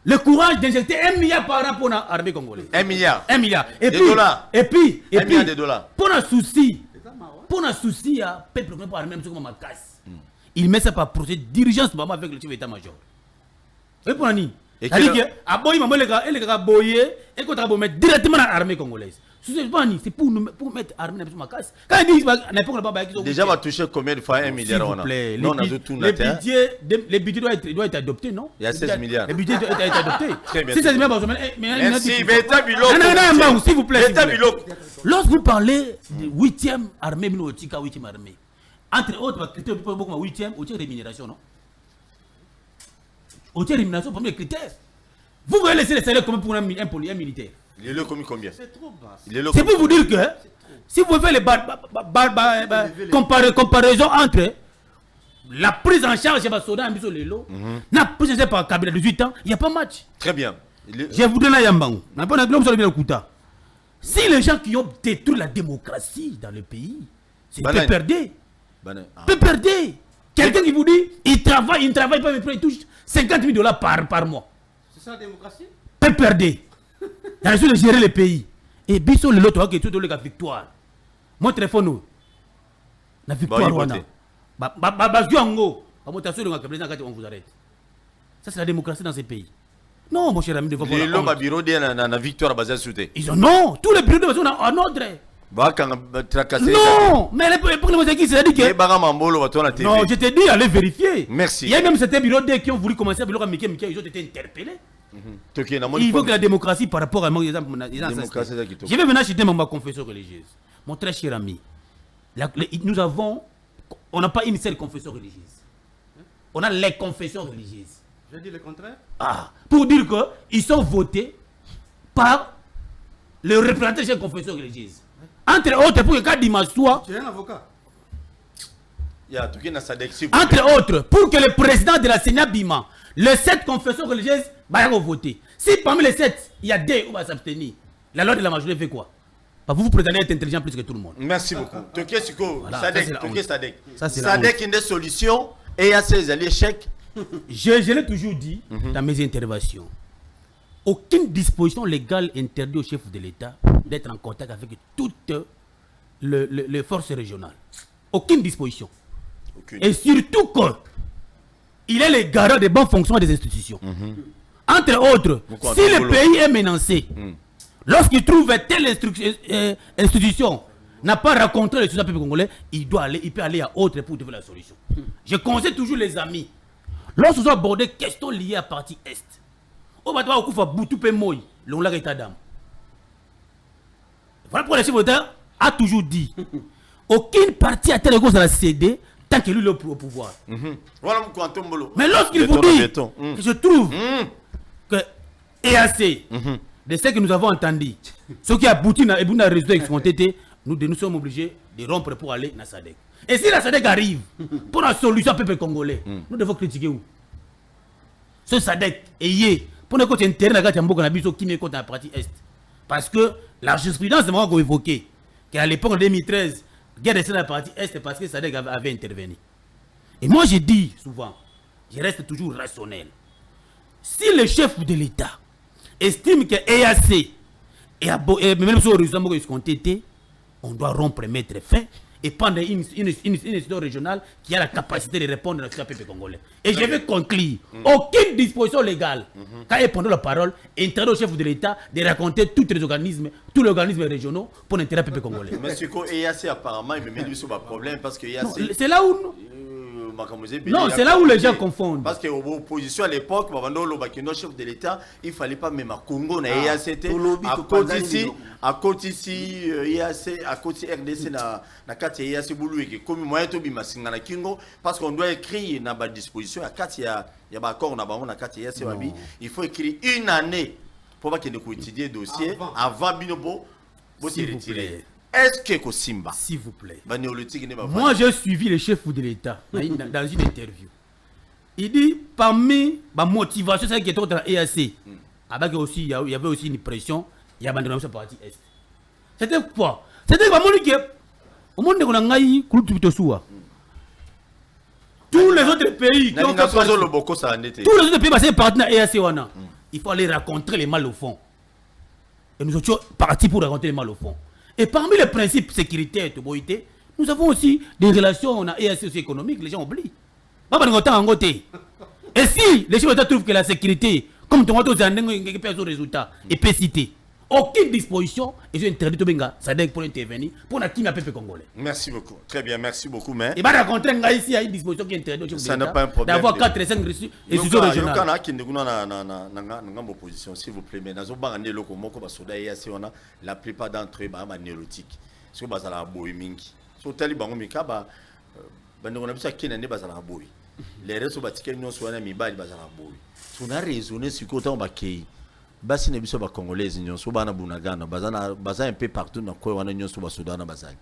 le courage d'injecter 1 milliard par an pour l'armée congolaise? 1 milliard. 1 milliard. Et puis, $1 milliard. Pour un souci à peuple pour armée, comme ma casse. Il met ça par procès d'urgence avec le chef d'état-major. Et pour Nani? C'est-à-dire que Aboyi Maman les gars boyé et qu'on va mettre directement dans l'armée congolaise. C'est pour mettre l'armée dans ma casse. Quand ils disent n'importe quoi, déjà va toucher combien de fois 1 milliard? S'il vous plaît, les budgets doivent être adoptés, non? Il y a 16 milliards. Les budgets doivent être adoptés. Très bien. Si 16 milliards, merci, Beta Biloko. Non, s'il vous plaît. Lorsque vous parlez de 8e armée, 8e armée, entre autres, critères pour 8e, rémunération, non? Rémunération, premier critère. Vous voulez laisser les salaires comme pour un militaire. Il est là comme combien? C'est trop bas. C'est pour vous dire que si vous faites les comparaisons entre la prise en charge de Soda et Lelo, la prise en charge par Kabila de 18 ans, il n'y a pas match. Très bien. Je vous donne la Yambang. Si les gens qui ont détruit la démocratie dans le pays, c'est PPRD. PPRD. Quelqu'un qui vous dit, il ne travaille pas, mais il touche $50 000 par mois. C'est ça la démocratie? PPRD. Il a reçu de gérer le pays. Et Bissot, le lot, qui est tout la victoire. Mon téléphone, la victoire, on vous arrête. Ça, c'est la démocratie dans ces pays. Non, mon cher ami, de voir la bureau de la victoire basée sur tes. Ils ont non, tous les bureaux sont en ordre. Non, mais les problèmes c'est-à-dire que non, je te dis, allez vérifier. Merci. Il y a même certains bureaux qui ont voulu commencer à bureau à Mickey, ils ont été interpellés. Il faut que la démocratie par rapport à moi, je vais maintenant citer ma confession religieuse. Mon très cher ami, on n'a pas une seule confession religieuse. On a les confessions religieuses. Je dis le contraire. Pour dire qu'ils sont votés par le représentant de chaque confession religieuse. Entre autres, pour que quand dimanche soir. Tu es un avocat. Entre autres, pour que le président de la Sénat Bima, les 7 confessions religieuses, va voter. Si parmi les 7, il y a 2 qui vont s'abstenir, la loi de la majorité fait quoi? Vous vous prétendez être intelligent plus que tout le monde. Merci beaucoup. Sadek, une des solutions et il y a ces échecs. Je l'ai toujours dit dans mes interventions. Aucune disposition légale interdit au chef de l'État d'être en contact avec toutes les forces régionales. Aucune disposition. Et surtout qu'il est le garant des bonnes fonctions des institutions. Entre autres, si le pays est menacé, lorsqu'il trouve telle institution n'a pas rencontré les peuple congolais, il peut aller à autre pour trouver la solution. Je conseille toujours les amis, lorsqu'ils ont abordé des questions liées à la partie Est, voilà pourquoi le chef d'État a toujours dit aucune partie a telle cause à la céder tant que lui est au pouvoir. Mais lorsqu'il vous dit que je trouve que EAC, de ce que nous avons entendu, ce qui aboutit à un résultat exploité, nous sommes obligés de rompre pour aller dans SADC. Et si la SADC arrive pour la solution au peuple congolais, nous devons critiquer où? Ce SADC ayé pour ne côté interne la gata mboka na biso qui met côté la partie est. Parce que la jurisprudence de moi qu'on évoqué qu'à l'époque en 2013, guerre de la partie est parce que Sadek avait intervenu. Et moi je dis souvent, je reste toujours rationnel. Si le chef de l'État estime que EAC et même si on doit rompre et mettre fin et prendre une institution régionale qui a la capacité de répondre à ce peuple congolais. Et je vais conclure. Aucune disposition légale, quand il prend la parole, interdit au chef de l'État de raconter tous les organismes régionaux pour l'intérêt du peuple congolais. Mais ce que EAC apparemment, il me met sur un problème parce que EAC... C'est là où... Non, c'est là où les gens confondent. Parce que l'opposition à l'époque, le chef de l'État, il ne fallait pas même à Congo, à EACT, à côté ici, EAC, à côté RDC, à côté EAC, comme moyen de bimassinga Kingo, parce qu'on doit écrire dans la disposition, à côté, il y a un accord, à côté EAC, il faut écrire une année pour qu'il ait étudier le dossier avant Binobo, pour se retirer. Est-ce que Kosimba, s'il vous plaît, moi j'ai suivi le chef de l'État dans une interview. Il dit parmi ma motivation, c'est qui est dans l'EAC, il y avait aussi une pression, il y a abandonné sa partie est. C'était quoi? C'était vraiment que au monde on a eu tous les autres pays qui ont fait tous les autres pays passés partenaires EAC wana, il faut aller rencontrer les mal au fond. Et nous étions partis pour rencontrer les mal au fond. Et parmi les principes sécuritaires de Boïté, nous avons aussi des relations économiques, les gens oublient. Et si les chefs d'État trouvent que la sécurité, comme ton résultat, et peut citer, aucune disposition, ils ont interdit pour intervenir pour la Kina peuple congolais. Merci beaucoup. Très bien, merci beaucoup. Mais et raconter ici une disposition qui interdit au chef ça n'est pas un problème. D'avoir 4 et 5 institutions régionales. S'il vous plaît, mais la plupart d'entre eux sont neurotiques. Si vous avez un boy mingi, si vous avez un boy, les restes sont on a raisonné sur le côté basi ne biso ba congolais nyonso bana bunagana baza un peu partout na ko wana nyonso ba Sudan bazali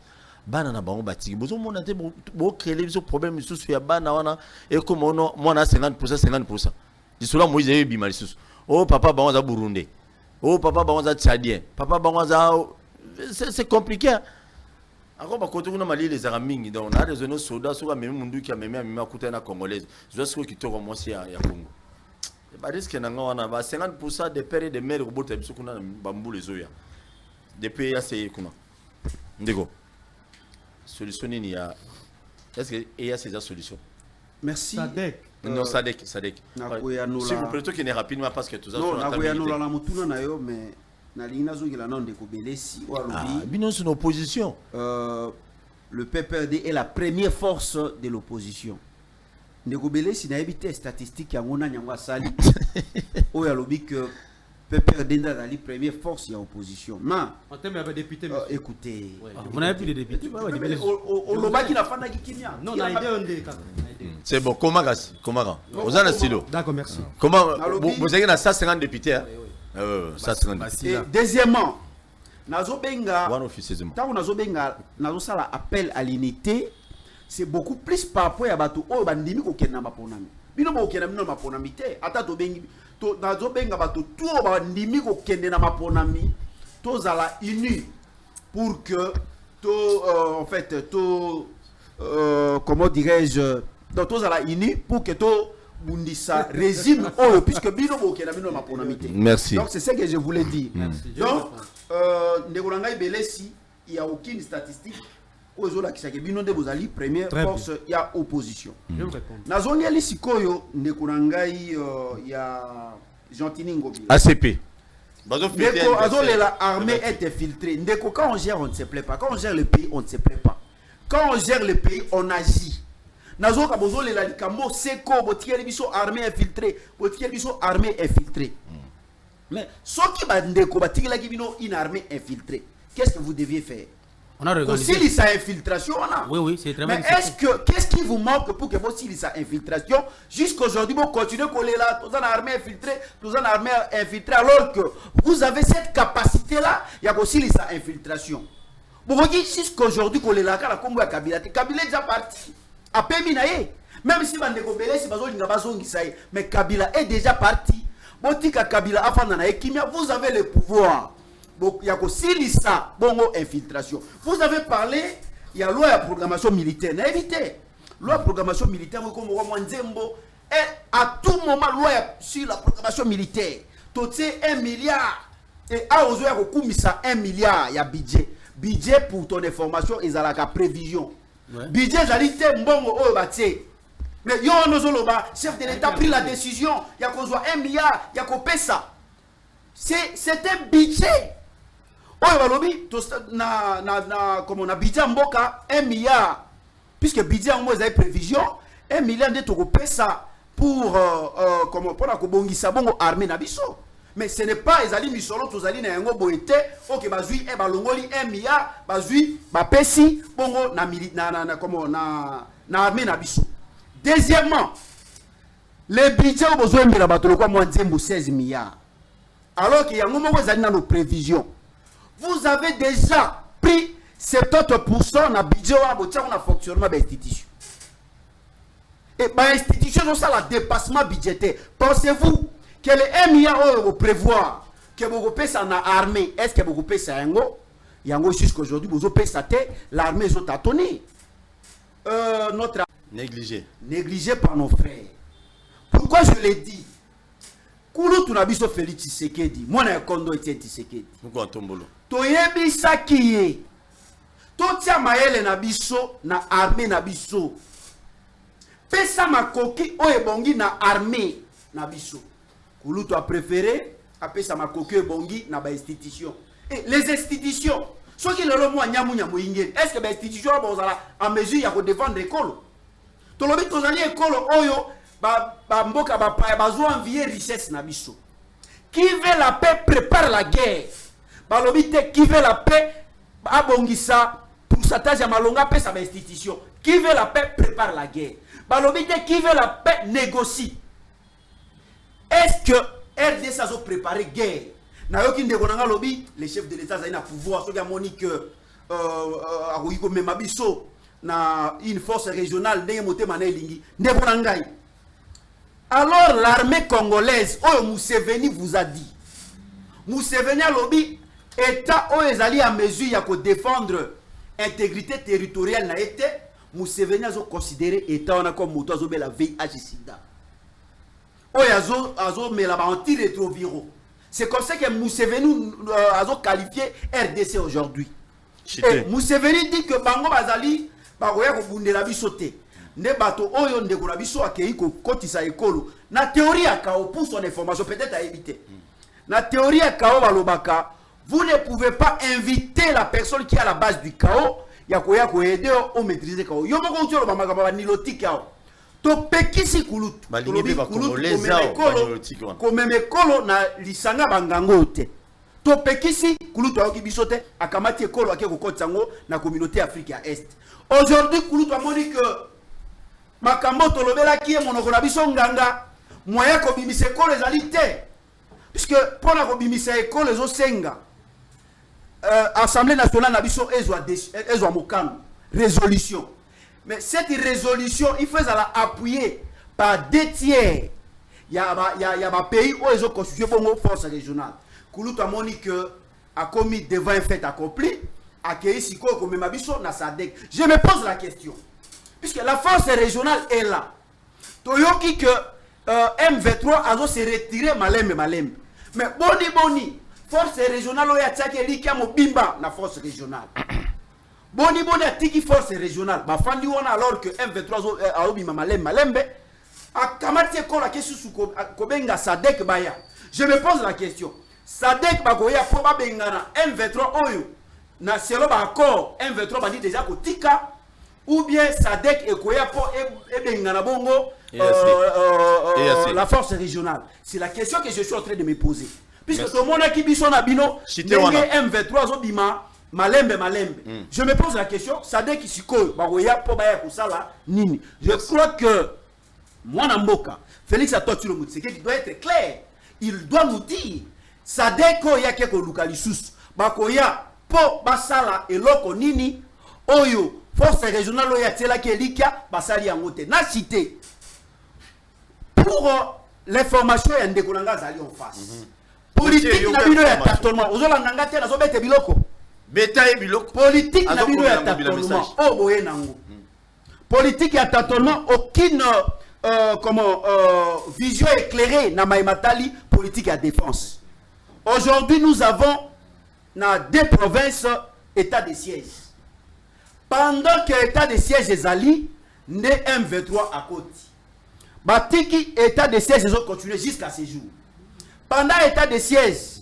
bana na bango batiki bozo mona te bo créer biso problème susu ya bana wana et comme on mona 50% disula Moïse e bimali susu oh papa bango za Burundi oh papa bango za Tchadien papa bango za c'est compliqué encore ba koto kuna mali les aramingi donc on a raisonné soda so même mundu qui a même amima kutana congolaise je sais que kitoko mosi ya Congo. Bah risque n'anga 50% des pères et des mères au bout de kuna bambou les oya depuis assez kuna ndego solution ni ya est-ce que il y a ces solutions? Merci. Non Sadek s'il vous plaît qui est rapidement parce que tout ça non nakoya nola na mutuna na yo mais na lina zongela na ndeko belesi wa lobi bino c'est une opposition. Le PPRD est la première force de l'opposition. Ndeko belesi na ebité statistique ya ngona nyangwa sali oya lobi que PPRD est la première force de l'opposition. En termes de députés, écoutez, on a plus de députés. On l'a qui n'a pas de non, on a idée. C'est bon, comment vous avez un stylo. D'accord, merci. Comment vous avez 150 députés? Ça deuxièmement, Nazo Benga, tant Nazo Benga, Nazo Sala appel à l'unité, c'est beaucoup plus par rapport à Batou, oh, bandimi ko kenna maponami. Bino mo kenna bino maponami te, ata to bengi, to Nazo Benga Batou, tout bandimi ko kenna na maponami, to zala uni pour que, en fait, comment dirais-je, to zala uni pour que to Bundisa régime oh puisque bino mo kenna bino maponami te. Merci. Donc c'est ce que je voulais dire. Merci. Donc, Ndegolangai Belesi, il n'y a aucune statistique. Ozola Kisake bino de bozali première force, il y a opposition. Je vous réponds. Nazoni ali sikoyo Ndegolangai il y a Gentini Ngobi. ACP. Ndeko azolela armée est infiltrée. Ndeko quand on gère on ne se plaît pas. Quand on gère le pays on ne se plaît pas. Quand on gère le pays on agit. Nazoka bozolela likambo seko botieli biso armée infiltrée, botieli biso armée infiltrée. Mais ce qui va une armée infiltrée, qu'est-ce que vous deviez faire? On a regardé. Si ça infiltration, oui, c'est très bien. Mais qu'est-ce qui vous manque pour que vous si ça infiltration? Jusqu'aujourd'hui, vous continuez à coller là, tous en armée infiltrée, alors que vous avez cette capacité-là, il y a aussi ça infiltration. Vous voyez jusqu'aujourd'hui, coller là, quand la Congo a Kabila est déjà parti. À Peminaye, même si Bandeko Belé, si Bazolinga Bazongi, mais Kabila est déjà parti. botika Kabila afanda na ekimia, vous avez le pouvoir. Il y a aussi ça, bongo infiltration. Vous avez parlé, il y a loi de programmation militaire. Évitez. Loi de programmation militaire, comme moi Nzembo, et à tout moment, loi sur la programmation militaire. Tout 1 milliard. Et à aujourd'hui, il y a 1 milliard, il y a budget. Budget pour ton information, ils ont la prévision. Ouais. Budget, ils mbongo mais yo chef de l'État a pris la décision, il y a qu'on soit 1 milliard, il y a qu'on paie ça. C'est un budget. Comme on a budget mboka 1 milliard. Puisque budget en moins prévision, 1 milliard de toko paie ça pour la kobongisa bongo armée na biso. Mais ce n'est pas les alliés misolo tous alliés na yango boete OK bazui e balongoli 1 milliard bazui ba pesi bongo na armée na biso. Deuxièmement, le budget au besoin de la bataille quoi moins 16 milliards. Alors qu'il y a un moment où vous avez dans nos prévisions. Vous avez déjà pris 70% na budget on a fonctionnement de l'institution. Et l'institution ça la dépassement budgétaire. Pensez-vous que les 1 milliard vous prévoir que vous payez ça dans l'armée, est-ce que vous payez ça yango jusqu'aujourd'hui vous payez ça l'armée est tâtonnée. Notre négligé par nos frères. Pourquoi je l'ai dit? Kulu tunabiso Félix Tshisekedi, moi na kondo ete Tshisekedi. Pourquoi tombolo? Toyebi sakiye. Totia maele na biso na armée na biso. Pesa makoki oyebongi na armée na biso. Kulu tu a préféré a pesa makoki oyebongi na ba institution. Et les institutions, ceux qui le mo nyamu nyamu ingé, est-ce que ba institution bozala en mesure ya ko défendre école? Tolobi tozali école oyo ba mboka ba pa bazo envier richesse na biso. Qui veut la paix prépare la guerre. Balobi te qui veut la paix abongisa pour s'attacher à malonga paix sa institution. Qui veut la paix prépare la guerre. Balobi te qui veut la paix négocie. Est-ce que RDC a préparé guerre? Na yoki ndeko nanga lobi les chefs de l'État za ina pouvoir so ya monique akoyiko mema biso na une force régionale ndenge motema na elingi ndeko nangai. Alors l'armée congolaise oyo Museveni vous a dit. Museveni a lobi état oyo ezali à mesure ya ko défendre intégrité territoriale na été Museveni a considéré état on a comme moto azobe la VIH sida. Oyo azo mela ba antirétroviraux. C'est comme ça que Museveni a qualifié RDC aujourd'hui. Et Museveni dit que bango bazali bakoya ko bundela biso te. Ne bato oyo ndeko na biso akei ko kotisa ekolo. Na théorie ya kao pour son information peut-être à éviter. Na théorie ya kao balobaka, vous ne pouvez pas inviter la personne qui est à la base du chaos ya koya ko aider au maîtriser kao. Yo moko tolo ba makaba nilotique kao. To pekisi kulutu. Balingi ba congolais ko meme kolo na lisanga bangango te. To pekisi kulutu ayoki biso te akamati ekolo ake ko kotsango na communauté Afrique à Est. Aujourd'hui kulutu amoni que makambo tolobela ki monoko na biso nganga moyen ko bimisa ekolo ezali te. Puisque pour la ko bimisa ekolo ezo senga Assemblée nationale na biso ezwa mokano résolution. Mais cette résolution, il faut la appuyer par 2 tiers. Il y a un pays où ils ont constitué pour une force régionale. Kouloutou a moni que a commis devant un fait accompli, accueilli si quoi comme Mabiso na Sadek. Je me pose la question. Puisque la force régionale est là. Toyoki que M23 a se retiré malembe. Mais boni, force régionale oya tchake likia mobimba na force régionale. Boni a tiki force régionale. Ba fandi wana alors que M23 a obima malembe. A kamati ekola kesu kobenga Sadek baya. Je me pose la question. Sadek bakoya po ba bengana M23 oyo na selo ba accord M23 bandi déjà ko tika ou bien Sadek ekoya po e bengana bongo la force régionale. C'est la question que je suis en train de me poser. Puisque tout le monde qui biso na bino M23 zo bima malembe. Je me pose la question, Sadek Isiko bakoya po baya ko sala nini. Je crois que moi Mboka, Félix Antoine Tshisekedi doit être clair. Il doit nous dire Sadek oya keko lukalisus bakoya po basala eloko nini oyo force régionale oya tela ke likia basali yango te. Na cité pour l'information est ndékolanga zali en face. Politique na bino ya tâtonnement. Ozola nanga te na zo bete biloko. Beta et biloko. Politique na bino ya tâtonnement. Oh boye nango. Politique ya tâtonnement, aucune vision éclairée na maimatali politique à défense. Aujourd'hui, nous avons dans 2 provinces état de siège. Pendant que l'état de siège est ali, né M23 à côté. Batiki état de siège ont continué jusqu'à ce jour. Pendant l'état de siège,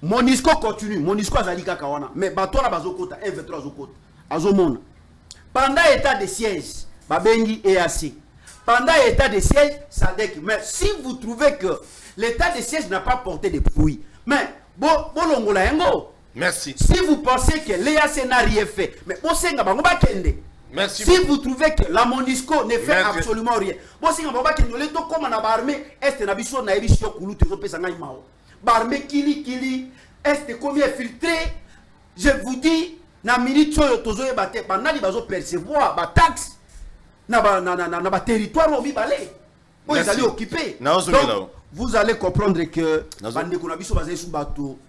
Monisco continue. Monisco azali kakawana. Mais bato na bazokota M23 azokota. Azomona. Pendant l'état de siège, Babengi EAC. Pendant l'état de siège, Sadek. Mais si vous trouvez que l'état de siège n'a pas porté de fruits, mais bolongola yango. Merci. Si vous pensez que l'EAC n'a rien fait, mais bosenga bango bakende. Merci. Si vous trouvez que la Monisco ne fait absolument rien, bosenga bango bakende le to comme na armée est na biso na ebisio kulu te pesa ngai mao. Barmé kili est combien filtré. Je vous dis na minute oyo tozo yebate banali bazo percevoir ba taxe na ba territoire obi balé. Vous allez occuper. Donc, vous allez comprendre que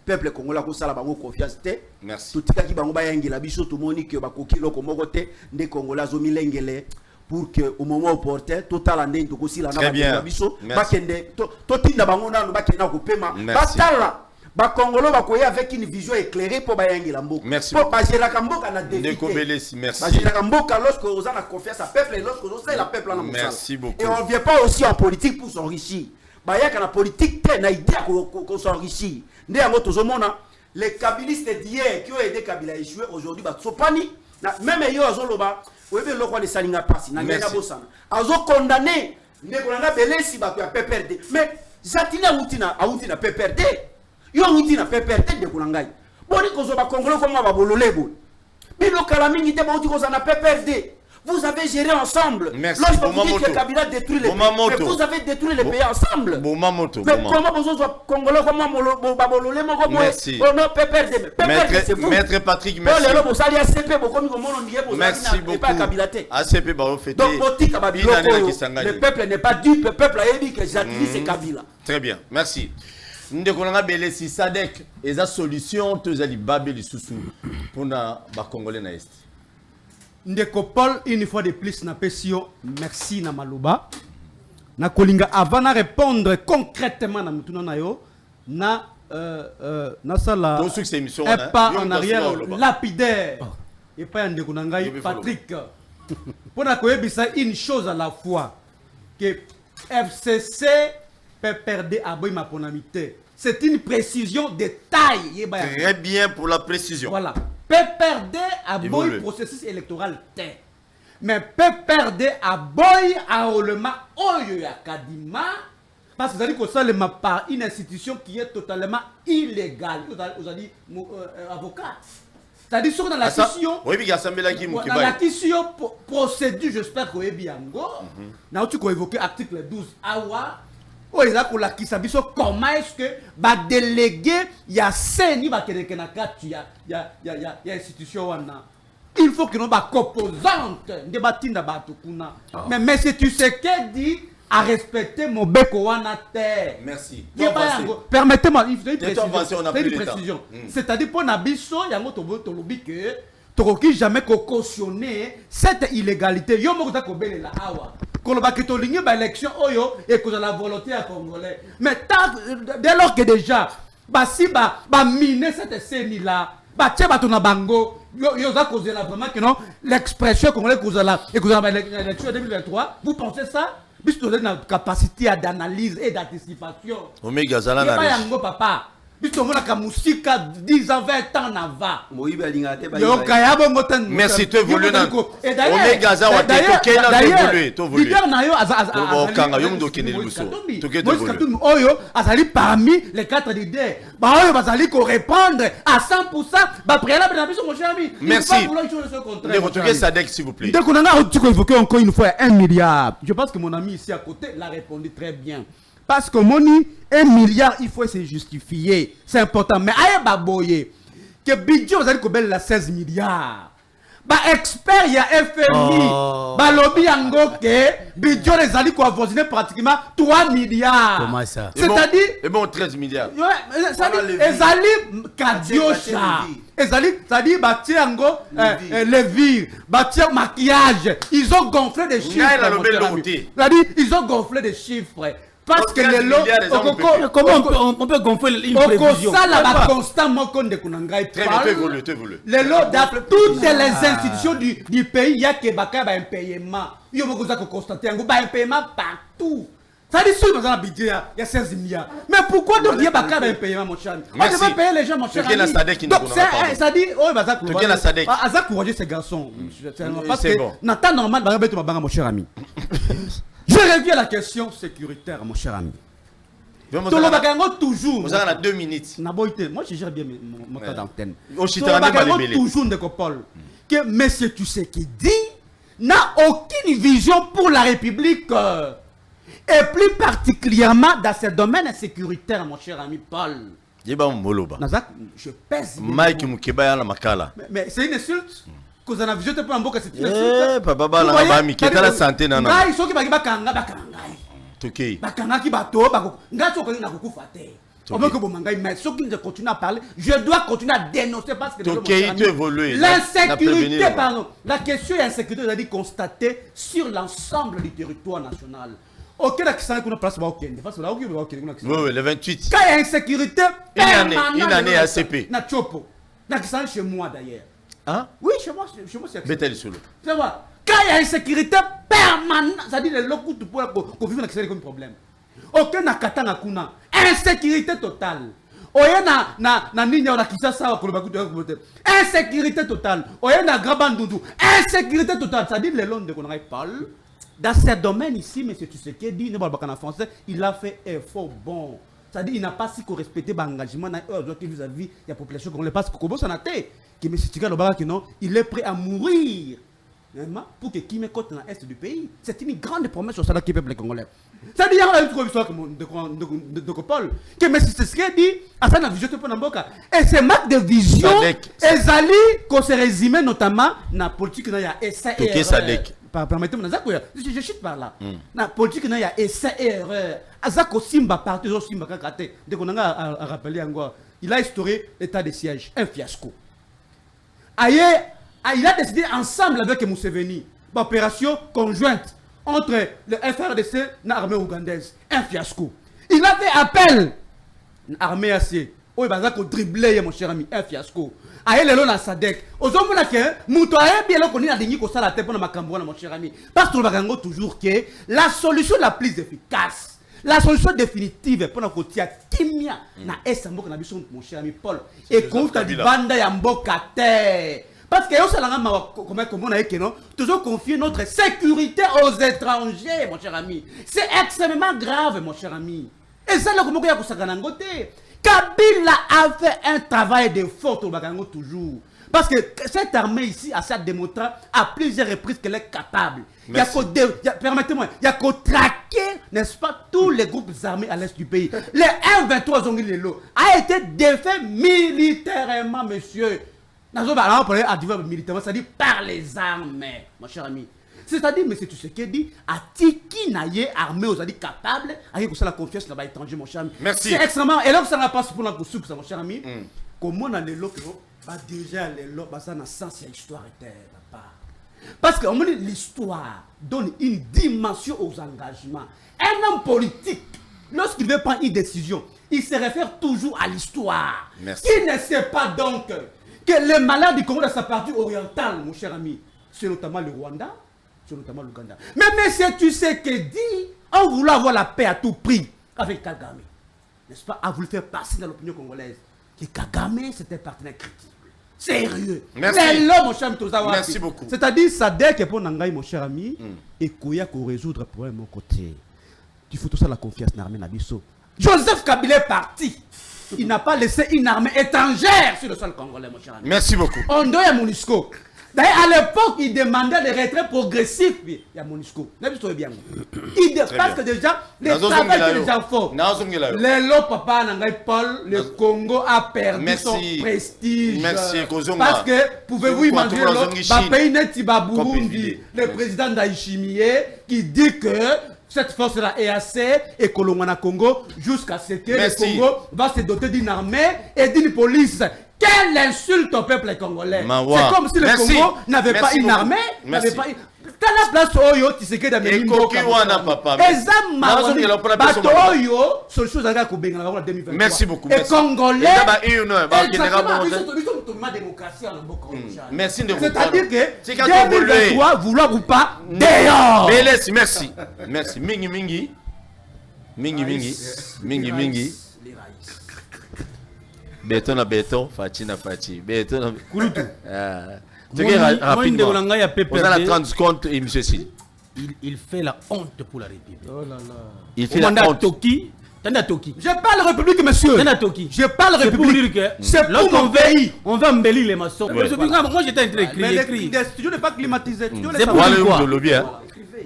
peuple congolais ko sala bango confiance te. Merci. Tout tika ki bango ba yangela biso to moni que ba koki loko moko te nde congolais zo milengele pour que au moment opportun total ande to kosila na ba biso ba kende to tinda bango na ba kenda ko pema batala ba congolais ba koya avec une vision éclairée pour ba yangela mboka. Merci. Pour ba gera kamboka na défi. Merci. Ba gera kamboka lorsque vous avez confiance à peuple et lorsque vous avez la peuple na mosala. Merci beaucoup. Et on vient pas aussi en politique pour s'enrichir. Bayaka na politique te na idée qu'on s'enrichit. Ndé yango tozomona les kabilistes d'hier qui ont aidé Kabila à échouer aujourd'hui ba tsopani même yo azoloba webe lokwa ne salinga pasi na ngena bosana azo condamné ndeko na belesi ba ya PPRD mais zatina utina PPRD yo utina PPRD ndeko na ngai boni kozo ba congolais comme ba bololebo bino kala mingi te ba uti koza na PPRD. Vous avez géré ensemble. Merci. Lorsque vous dites que Kabila détruit les pays, mais vous avez détruit les pays ensemble. Mais comment vous êtes Congolais, comment vous merci. Maître Patrick, merci. Merci beaucoup. ACP, donc, le peuple n'est pas dupe, le peuple a dit que j'admire c'est Kabila. Très bien, merci. Ndekolanga belesi Sadek, et la solution, tous les babeli sous pour na Congolais na est. Ndeko Paul, une fois de plus, na pesio, merci na maluba. Na kolinga avant de répondre concrètement na mutuna na yo, na sala. Ton succès émission. Un pas en arrière lapidaire. Et pas un ndeko nangai Patrick. Pour na koyebisa une chose à la fois que FCC peut perdre à boy ma ponamité. C'est une précision de taille. Très bien pour la précision. Voilà. PPRD a boy processus électoral te. Mais PPRD a boy à roulement oyo ya kadima parce que vous avez dit que ça le m'a par une institution qui est totalement illégale. Vous avez dit avocat. C'est-à-dire sur dans la question. Oui, puis l'Assemblée là qui dans la question procédure, j'espère que vous avez bien go. Now tu peux évoquer article 12 awa. Oh, ils ont la kisabiso comment est-ce que ba délégué il y a seni ba kerekenaka tu y a institution wana. Il faut que nous ba composante de batinda ba tukuna. Mais si tu sais que dit à respecter mon beko wana terre. Merci. Permettez-moi une précision. C'est-à-dire pour nabiso yango to lobi que tokoki jamais cautionner cette illégalité. Yo mo ko belela awa. Quand on va quitter l'élection, et que la volonté à Congolais. Mais dès lors que déjà, si miner cette scène-là, vraiment que non, l'expression congolaise et que vous avez l'élection 2023, vous pensez ça? Puisque vous avez une capacité d'analyse et d'anticipation. Omega Zalana. Papa. Puisque vous avez une musique 10 ans, 20 ans en avant. Merci, tu évolues. Omega Zawa, tu évolues. Leader Nayo, Azali parmi les 4 leaders. Azali ko répondre à 100%. Préalable, mon cher ami. Merci. Retrouvez Sadek, s'il vous plaît. Dès qu'on a évoqué encore une fois 1 milliard. Je pense que mon ami ici à côté l'a répondu très bien. Parce que money, 1 milliard, il faut se justifier. C'est important. Mais aïe baboye, que budget vous allez combien la 16 milliards. expert ya FMI balobi yango ke budget les ali ko avoisiner pratiquement 3 milliards. Comment ça? C'est-à-dire et bon 13 milliards. C'est-à-dire ezali kadiocha. Ezali c'est-à-dire batie yango levure, batie maquillage, ils ont gonflé des chiffres. C'est-à-dire ils ont gonflé des chiffres. Parce que les lots, comment on peut gonfler une prévision? Ça là constamment qu'on découvre. Les lots dans toutes les institutions du pays, il y a que baka un paiement. Il y a beaucoup de constater un paiement partout. Ça dit sur dans le budget, il y a 16 milliards. Mais pourquoi donc il y a baka un paiement, mon cher? On devrait payer les gens, mon cher. Donc ça dit, oh bah ça courage ces garçons. Parce que Nathan normal, mon cher ami. Je reviens à la question sécuritaire, mon cher ami. Toujours. Vous avez 2 minutes. Moi, je gère bien mon temps d'antenne. Toujours de Copol. Que M. Tshisekedi n'a aucune vision pour la République. Et plus particulièrement dans ce domaine sécuritaire, mon cher ami Paul. Je pèse. Mike Mukeba la makala. Mais c'est une insulte. Que vous en avez jeté pour un beau que c'est une insulte. Papa, la santé, non. Ils sont qui bakanga. Toké. Bakanga qui bateau, ngacho ko na kukufa te. On veut que vous m'engagez, mais ceux qui continuent à parler, je dois continuer à dénoncer parce que l'insécurité, pardon. La question est insécurité, c'est-à-dire constatée sur l'ensemble du territoire national. Ok, la question est qu'on a place ok. Oui, le 28. Quand il y a insécurité, une année ACP. Na chopo. La question chez moi d'ailleurs. Hein? Oui, chez moi c'est. Betel solo. C'est vrai. Quand il y a insécurité permanente, c'est-à-dire les locaux pour vivre dans comme problème. Ok, na katana kuna. Insécurité totale. Oye na ninya na kisasa ko bakuto. Insécurité totale. Oye na grabandundu. Insécurité totale, c'est-à-dire les longs de qu'on parle. Dans ce domaine ici, M. Tshisekedi, en français, il a fait effort bon. C'est-à-dire qu'il n'a pas si respecté l'engagement vis-à-vis de la population congolaise. Parce que M. Tshisekedi, il est prêt à mourir pour que Kim côte dans l'est du pays. C'est une grande promesse sur ça qui peuple congolais. C'est-à-dire qu'il y a une histoire de Paul que M. Tshisekedi a ça dans la vision de Ponamboka. Et ces marques de vision, elles allaient qu'on se résumer notamment dans la politique il y a essai et erreur. Permettez-moi, je chute par là. Dans la politique il y a essai et erreur. Azako Simba parti au Simba Kakate. Dès qu'on a rappelé encore, il a instauré l'état de siège, un fiasco. Il a décidé ensemble avec Museveni, l'opération conjointe entre le FRDC et l'armée ougandaise. Un fiasco. Il a fait appel à l'armée AC. Oh, il va dribbler, mon cher ami. Un fiasco. Aïe, le long à Sadek. Aux hommes, on a que, Moutouaye, bien qu'on a dit que ça la tête pour ma cambouane, mon cher ami. Parce que nous avons toujours que la solution la plus efficace, la solution définitive pour notre côté, Kimia, na Essambo, mon cher ami Paul. Et qu'on a dit Banda Yambokate. Parce que comme on a dit, toujours confier notre sécurité aux étrangers, mon cher ami. C'est extrêmement grave, mon cher ami. Et ça, là, comme on a dit, Kabila a fait un travail de faute au Bagango toujours. Parce que cette armée ici a démontré à plusieurs reprises qu'elle est capable. Permettez-moi, il y a qu'à traquer, n'est-ce pas, tous les groupes armés à l'est du pays. Les M23 Zongilelo a été défait militairement, monsieur. Nous allons parler à divers militairement, c'est-à-dire par les armes, mon cher ami. C'est-à-dire, M. Tshisekedi a tiki naïe armé aux alliés capables, avec la confiance là-bas étranger, mon cher ami. Merci. C'est extrêmement. Et là, ça n'a pas pour la poursuite, mon cher ami. Comment on a les lots, déjà les lots, ça n'a sens, il y a l'histoire était là-bas. Parce que l'histoire donne une dimension aux engagements. Un homme politique, lorsqu'il veut prendre une décision, il se réfère toujours à l'histoire. Qui ne sait pas donc que les malheurs du Congo dans sa partie orientale, mon cher ami, c'est notamment le Rwanda, c'est notamment l'Ouganda. Mais M. Tshisekedi, on voulait avoir la paix à tout prix avec Kagame, n'est-ce pas, a voulu faire passer dans l'opinion congolaise que Kagame c'était un partenaire crédible, sérieux. Merci. Mais là, mon cher ami, merci beaucoup. C'est-à-dire, ça dès que pour Nangaï, mon cher ami, et qu'il y a qu'on résoudre le problème de mon côté. Il faut tout ça la confiance dans l'armée Nabiso. Joseph Kabila est parti. Il n'a pas laissé une armée étrangère sur le sol congolais, mon cher ami. Merci beaucoup. On doit à MONUSCO. D'ailleurs, à l'époque, il demandait le retrait progressif. Il y a Monusco. Parce que déjà, les travail que les gens font. Les lots, papa, Paul, le Congo a perdu son prestige. Merci, parce que, pouvez-vous imaginer, le président d'Aïchimie qui dit que cette force-là est assez et Kolongwana Congo jusqu'à ce que le Congo va se doter d'une armée et d'une police. Quelle insulte au peuple congolais! C'est comme si le Congo n'avait pas une armée, n'avait pas une... Quand la place Oyo, tu sais que dans les merci beaucoup. Les Congolais. Merci de vous. C'est-à-dire que 2023, vouloir ou pas, dehors. Merci. Merci. Mingi. Béton à béton, Fati na Fati. Béton à Kouloutou. Rapidement. Vous allez 30 secondes et monsieur Sili. Il fait la honte pour la République. Oh là là. Il fait la honte. Toki. Je parle République, monsieur. Je parle République. C'est pour mon pays. On va embellir les maçons. Moi, j'étais en train d'écrire. Mais les studios n'est pas climatisé.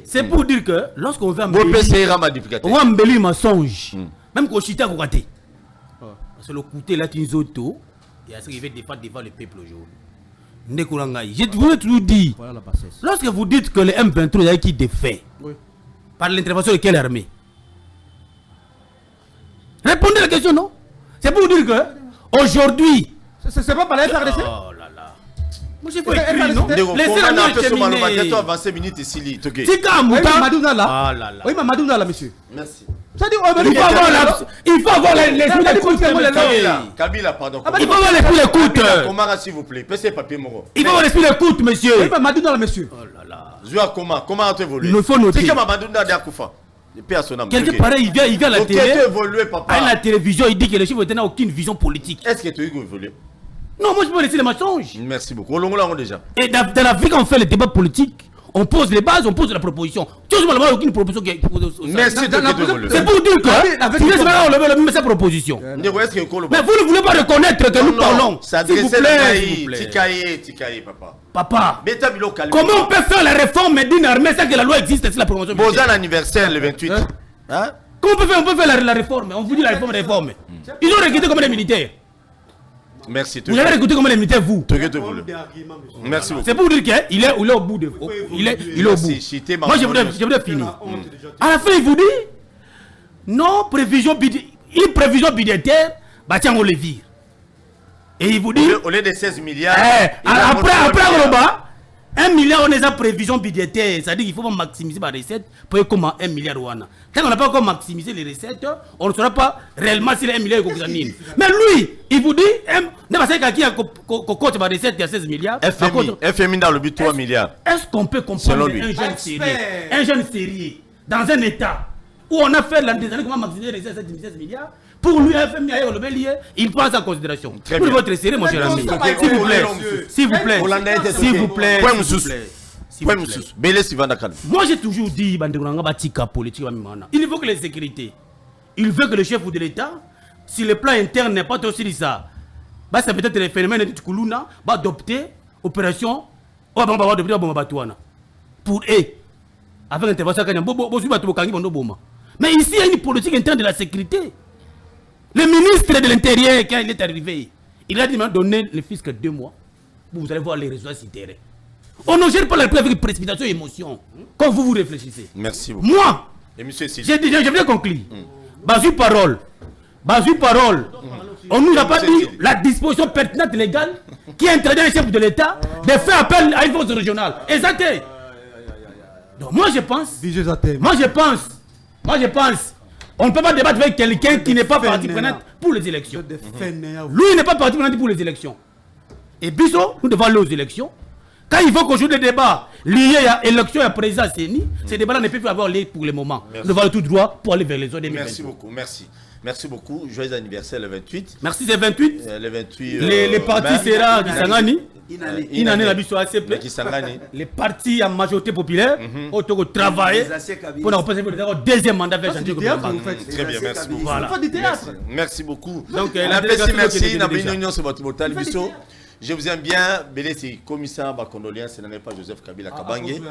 C'est pour dire que lorsqu'on va embellir les mensonges, même quand Chita vous ratez. Parce que le côté là, tu auto, et à ce qu'il va défendre devant le peuple aujourd'hui. Je voulais toujours dire, lorsque vous dites que le M23 a été défait, par l'intervention de quelle armée? Répondez à la question, non? C'est pour dire que aujourd'hui, c'est pas par la FRDC? Oh là là. Moi j'ai pas écrit, non? Laissez la main cheminer. Avancer minutes ici. Tika Mouta. Madouna là. Ah là là. Oui, Madouna là, monsieur. Merci. Il faut avoir l'esprit d'écoute. Kabila, pardon. Il faut avoir l'esprit d'écoute. Komara, s'il vous plaît. Passez papier, Moro. Il faut avoir l'esprit d'écoute, monsieur. Oui, Madouna là, monsieur. Oh là là. Zoua, comment a-t-il évolué? Il faut noter. C'est comme Madouna d'Akoufa. Quelqu'un pareil, il vient à la télé. Évolué, papa. À la télévision, il dit que les chefs n'ont aucune vision politique. Est-ce que tu as évolué? Non, moi je peux laisser les mensonges. Merci beaucoup. On l'a déjà. Et dans la vie, quand on fait le débat politique, on pose les bases, on pose la proposition. Tu n'as aucune proposition qui est posée. Merci. C'est pour dire que tu laisses on met sa proposition. Mais vous ne voulez pas reconnaître que nous parlons. S'il vous plaît. Tikaï, papa. Papa, comment on peut faire la réforme d'une armée sans que la loi existe? C'est la promotion. Bon anniversaire le 28. Hein? Comment on peut faire la réforme? On vous dit la réforme. Ils ont recruté comme des militaires. Merci. Vous avez recruté comme des militaires, vous. Merci beaucoup. C'est pour dire qu'il est au bout de. Il est au bout. Moi, je voudrais finir. À la fin, il vous dit non, une prévision budgétaire, bah tiens, on le vire. Et il vous dit. Au lieu de 16 milliards. Après, on va. 1 milliard, on est en prévision budgétaire. C'est-à-dire qu'il faut maximiser ma recette pour comment 1 milliard. Tant qu'on n'a pas encore maximisé les recettes, on ne saura pas réellement si les 1 milliard est. Mais lui, il vous dit, ne pas savoir qui a coté ma recette, il y a 16 milliards. FMI dans le but 3 milliards. Est-ce qu'on peut comprendre un jeune sérieux dans un état où on a fait des années comment maximiser les 16 milliards? Pour lui, FMI, il prend ça en considération. Pour votre sérieux, mon cher ami. S'il vous plaît. Moi, j'ai toujours dit, il faut que les sécurités, il veut que le chef de l'État, si le plan interne n'est pas aussi ça, c'est peut-être le phénomène de Tukuluna, va adopter opération pour eux. Avec l'intervention, mais ici, il y a une politique interne de la sécurité. Le ministre de l'Intérieur, quand il est arrivé, il a dit donner le fisc 2 mois. Vous allez voir les résultats sur le terrain. On ne gère pas la preuve avec précipitation et émotion. Quand vous réfléchissez. Merci beaucoup. Moi, et monsieur je viens conclure. Basu parole. On ne nous a pas dit la disposition pertinente légale qui interdit un chef de l'État de faire appel à une force régionale. Exact. Donc moi je pense. On ne peut pas débattre avec quelqu'un qui n'est pas partie prenante pour les élections. Lui n'est pas partie prenante pour les élections. Et Bisso, nous devons aller aux élections. Quand il faut qu'on joue des débats liés à l'élection et à président CENI, ces débats-là ne peuvent plus avoir lieu pour le moment. Nous devons aller tout droit pour aller vers les zones 2020. Merci beaucoup, merci beaucoup. Joyeux anniversaire le 28. Merci, c'est 28. Le 28. Les partis sera Kisangani. Inane la biso ACP. Les partis en majorité populaire. Autour de travailler. Pour nous passer le deuxième mandat vers Jean-Claude Koumbouba. Très bien, merci beaucoup. Voilà. Merci beaucoup. Donc, merci. N'a pas une union sur votre biso. Je vous aime bien. Belé, c'est commissaire, ma condoléance, ce n'est pas Joseph Kabila Kabangé.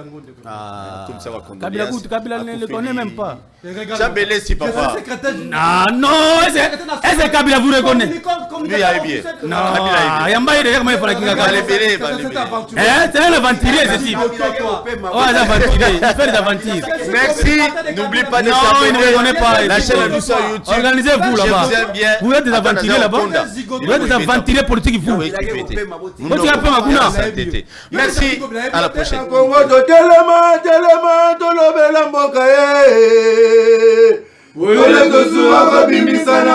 Commissaire, ma condoléance. Kabila ne le connaît même pas. Jean Belé, c'est papa. Non, est-ce que Kabila vous reconnaît? Lui, il a eu bien. Non, il y a un bail de comment il faut la Kabila. C'est un aventurier, ce type. Oh, un aventurier. Il fait des aventures. Merci. N'oublie pas de non, il ne me connaît pas. La chaîne de sur YouTube. Organisez-vous là-bas. Je vous aime bien. Vous êtes des aventuriers là-bas. Vous êtes des aventuriers politiques. Vous. Merci. À la prochaine. Ole gozu akabimisa na